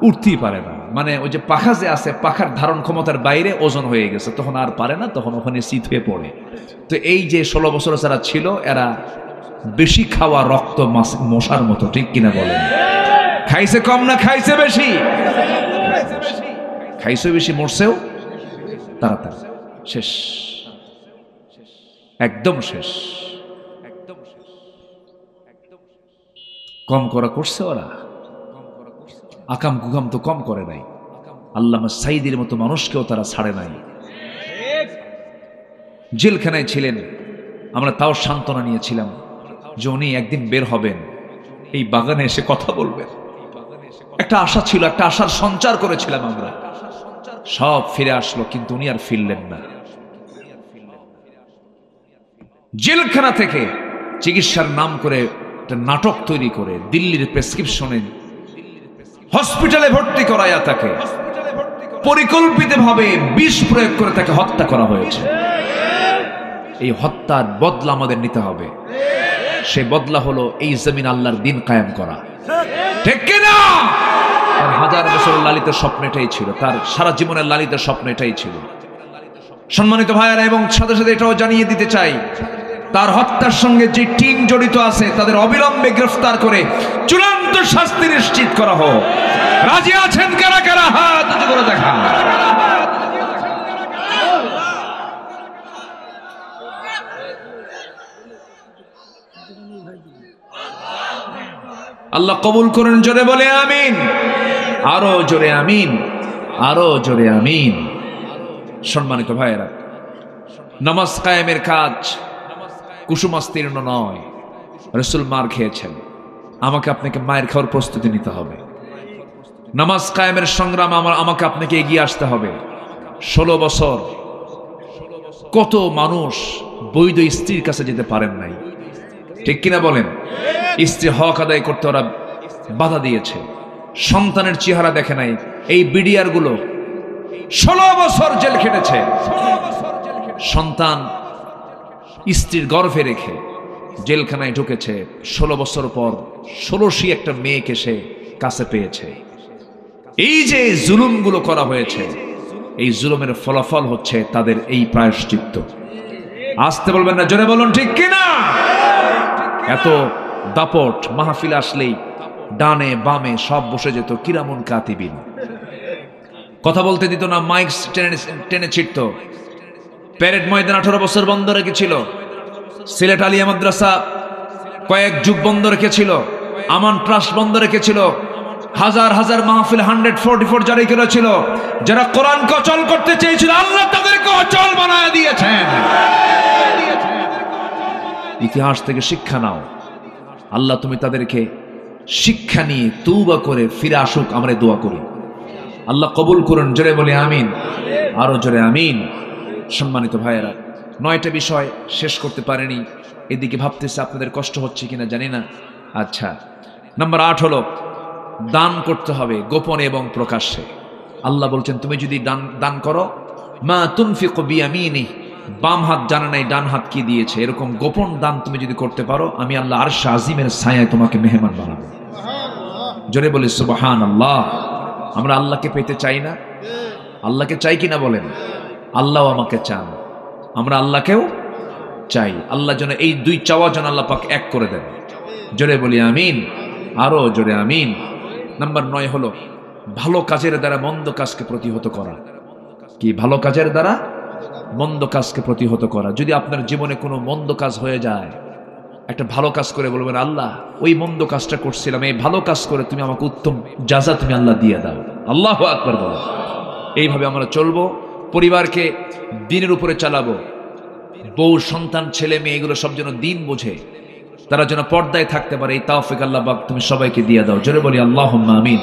Speaker 1: উঠতেই পারে না। মানে ওই যে পাখা যে আছে, পাখার ধারণ ক্ষমতার বাইরে ওজন হয়ে গেছে, তখন আর পারে না, তখন ওখানে শীত হয়ে পড়ে। তো এই যে 16 বছর যারা ছিল, এরা বেশি খাওয়া রক্ত মশার মতো, ঠিক কিনা বলেন? খাইছে কম না খাইছে বেশি? খাইছে বেশি, মরছেও তাড়াতাড়ি। শেষ, একদম শেষ। কম করা করছে ওরা, আকাম কুকাম তো কম করে নাই। আল্লামা সাইদির মতো মানুষকেও তারা ছাড়ে নাই। জেলখানায় ছিলেন, আমরা তাও সান্ত্বনা নিয়েছিলাম যে উনি একদিন বের হবেন, এই বাগানে এসে কথা বলবেন। একটা আশা ছিল, একটা আশার সঞ্চার করেছিলাম আমরা। সব ফিরে আসলো, কিন্তু উনি আর ফিরলেন না। জেলখানা থেকে চিকিৎসার নাম করে একটা নাটক তৈরি করে দিল্লির প্রেসক্রিপশনে হসপিটালে ভর্তি করায়া তাকে পরিকল্পিতভাবে বিষ প্রয়োগ করে তাকে হত্যা করা হয়েছে। এই হত্যা তার বদলা আমাদের নিতে হবে। সে বদলা হলো এই জমিন আল্লাহর দিন কায়েম করা, ঠিক কিনা? তার হাজার বছরের লালিত স্বপ্ন এটাই ছিল, তার সারা জীবনের লালিত স্বপ্ন এটাই ছিল। সম্মানিত ভাইয়েরা, এবং সাথে সাথে এটাও জানিয়ে দিতে চাই, তার হত্যার সঙ্গে যে টিম জড়িত আছে তাদের অবিলম্বে গ্রেফতার করে চূড়ান্ত শাস্তি নিশ্চিত করা হোক। রাজি আছেন কারা কারা? হাত উঁচু করে দেখান। আল্লাহ কবুল করেন, জোরে বলে আমিন, আরো জোরে আমিন, আরো জোরে আমিন। সম্মানিত ভাইয়েরা, নামাজ কায়েমের কাজ কুসুমাস্তীর্ণ নয়। রাসূল মার খেয়েছেন, আমাকে আপনাকে মায়ের খাওয়ার প্রস্তুতি নিতে হবে। নামাজ কায়েমের সংগ্রাম আমাকে আপনাকে এগিয়ে আসতে হবে। 16 বছর কত মানুষ বৈধ স্ত্রীর কাছে যেতে পারেন নাই, ঠিক কিনা বলেন? স্ত্রী হক আদায় করতে ওরা বাধা দিয়েছে, সন্তানের চেহারা দেখে নাই। এই বিডিআর গুলো 16 বছর জেল খেটেছে, সন্তান স্ত্রীর গর্ভে রেখে জেলখানায় ঢুকেছে। 16 বছর পর 16টি একটা মেয়েকে সে কাছে পেয়েছে। এই যে জুলুমগুলো করা হয়েছে, এই জুলুমের ফলাফল হচ্ছে তাদের এই প্রায়শ্চিত্ত। আসতে বলবেন না, জোরে বলুন ঠিক কিনা? এত দাপট মাহফিল আসলেই ডানে বামে সব বসে যেত কিরামুন কাতিবিন, কথা বলতে দিত না, মাইক টেনে ছিটত। প্যারেড ময়দান 18 বছর বন্ধ রেখেছিল, সিলেট আলিয়া মাদ্রাসা কয়েক যুগ বন্ধ রেখেছিল, আমান ট্রাস্ট বন্ধ রেখেছিল, হাজার হাজার মাহফিল 144 জারি করেছিল। যারা কোরআনকে অচল করতে চেয়েছিল আল্লাহ তাদেরকে অচল বানায় দিয়েছেন। ইতিহাস থেকে শিক্ষা নাও, আল্লাহ তুমি তাদেরকে শিক্ষা নিয়ে তওবা করে ফিরে আসুক, আমরা দোয়া করি। আল্লাহ কবুল করুন, জোরে বলে আমিন, আরো জোরে আমিন। সম্মানিত ভাইয়েরা, 9টা বিষয় শেষ করতে পারেনি, এদিকে ভাবতেছে আপনাদের কষ্ট হচ্ছে কিনা জানি না। আচ্ছা, নাম্বার 8 হলো দান করতে হবে গোপনে এবং প্রকাশ্যে। আল্লাহ বলছেন তুমি যদি দান করো, মা তুনফিকু বিয়ামিনি, বাম হাত জানে নাই ডান হাত কি দিয়েছে, এরকম গোপন দান তুমি যদি করতে পারো, আমি আল্লাহ আরশ আজিমের ছায়ায় তোমাকে মেহমান বানাবো। জোরে বলি সুবহানাল্লাহ। আমরা আল্লাহকে পেতে চাই না? আল্লাহকে চাই কিনা বলেন? আল্লাহ আমাকে চান, আমরা আল্লাহকেও চাই। আল্লাহ যেন এই দুই চাওয়া যেন আল্লাহ পাক এক করে দেন। জোরে বলি আমিন, আরো জোরে আমিন। নাম্বার 9 হলো ভালো কাজের দ্বারা মন্দ কাজকে প্রতিহত করা। কি? ভালো কাজের দ্বারা মন্দ কাজকে প্রতিহত করা। যদি আপনার জীবনে কোনো মন্দ কাজ হয়ে যায়, একটা ভালো কাজ করে বলবেন, আল্লাহ ওই মন্দ কাজটা করছিলাম, এই ভালো কাজ করে তুমি আমাকে উত্তম জাযা তুমি আল্লাহ দিয়ে দাও। আল্লাহু আকবার বলো। এইভাবে আমরা চলবো, পরিবারকে দ্বীনের উপরে চালাবো। বউ সন্তান ছেলে মেয়ে এগুলো সব যেন দ্বীন বোঝে, তারা যেন পর্দায় থাকতে পারে, এই তাওফিক আল্লাহ পাক তুমি সবাইকে দিয়ে দাও। জোরে বলি আল্লাহুম্মা আমিন।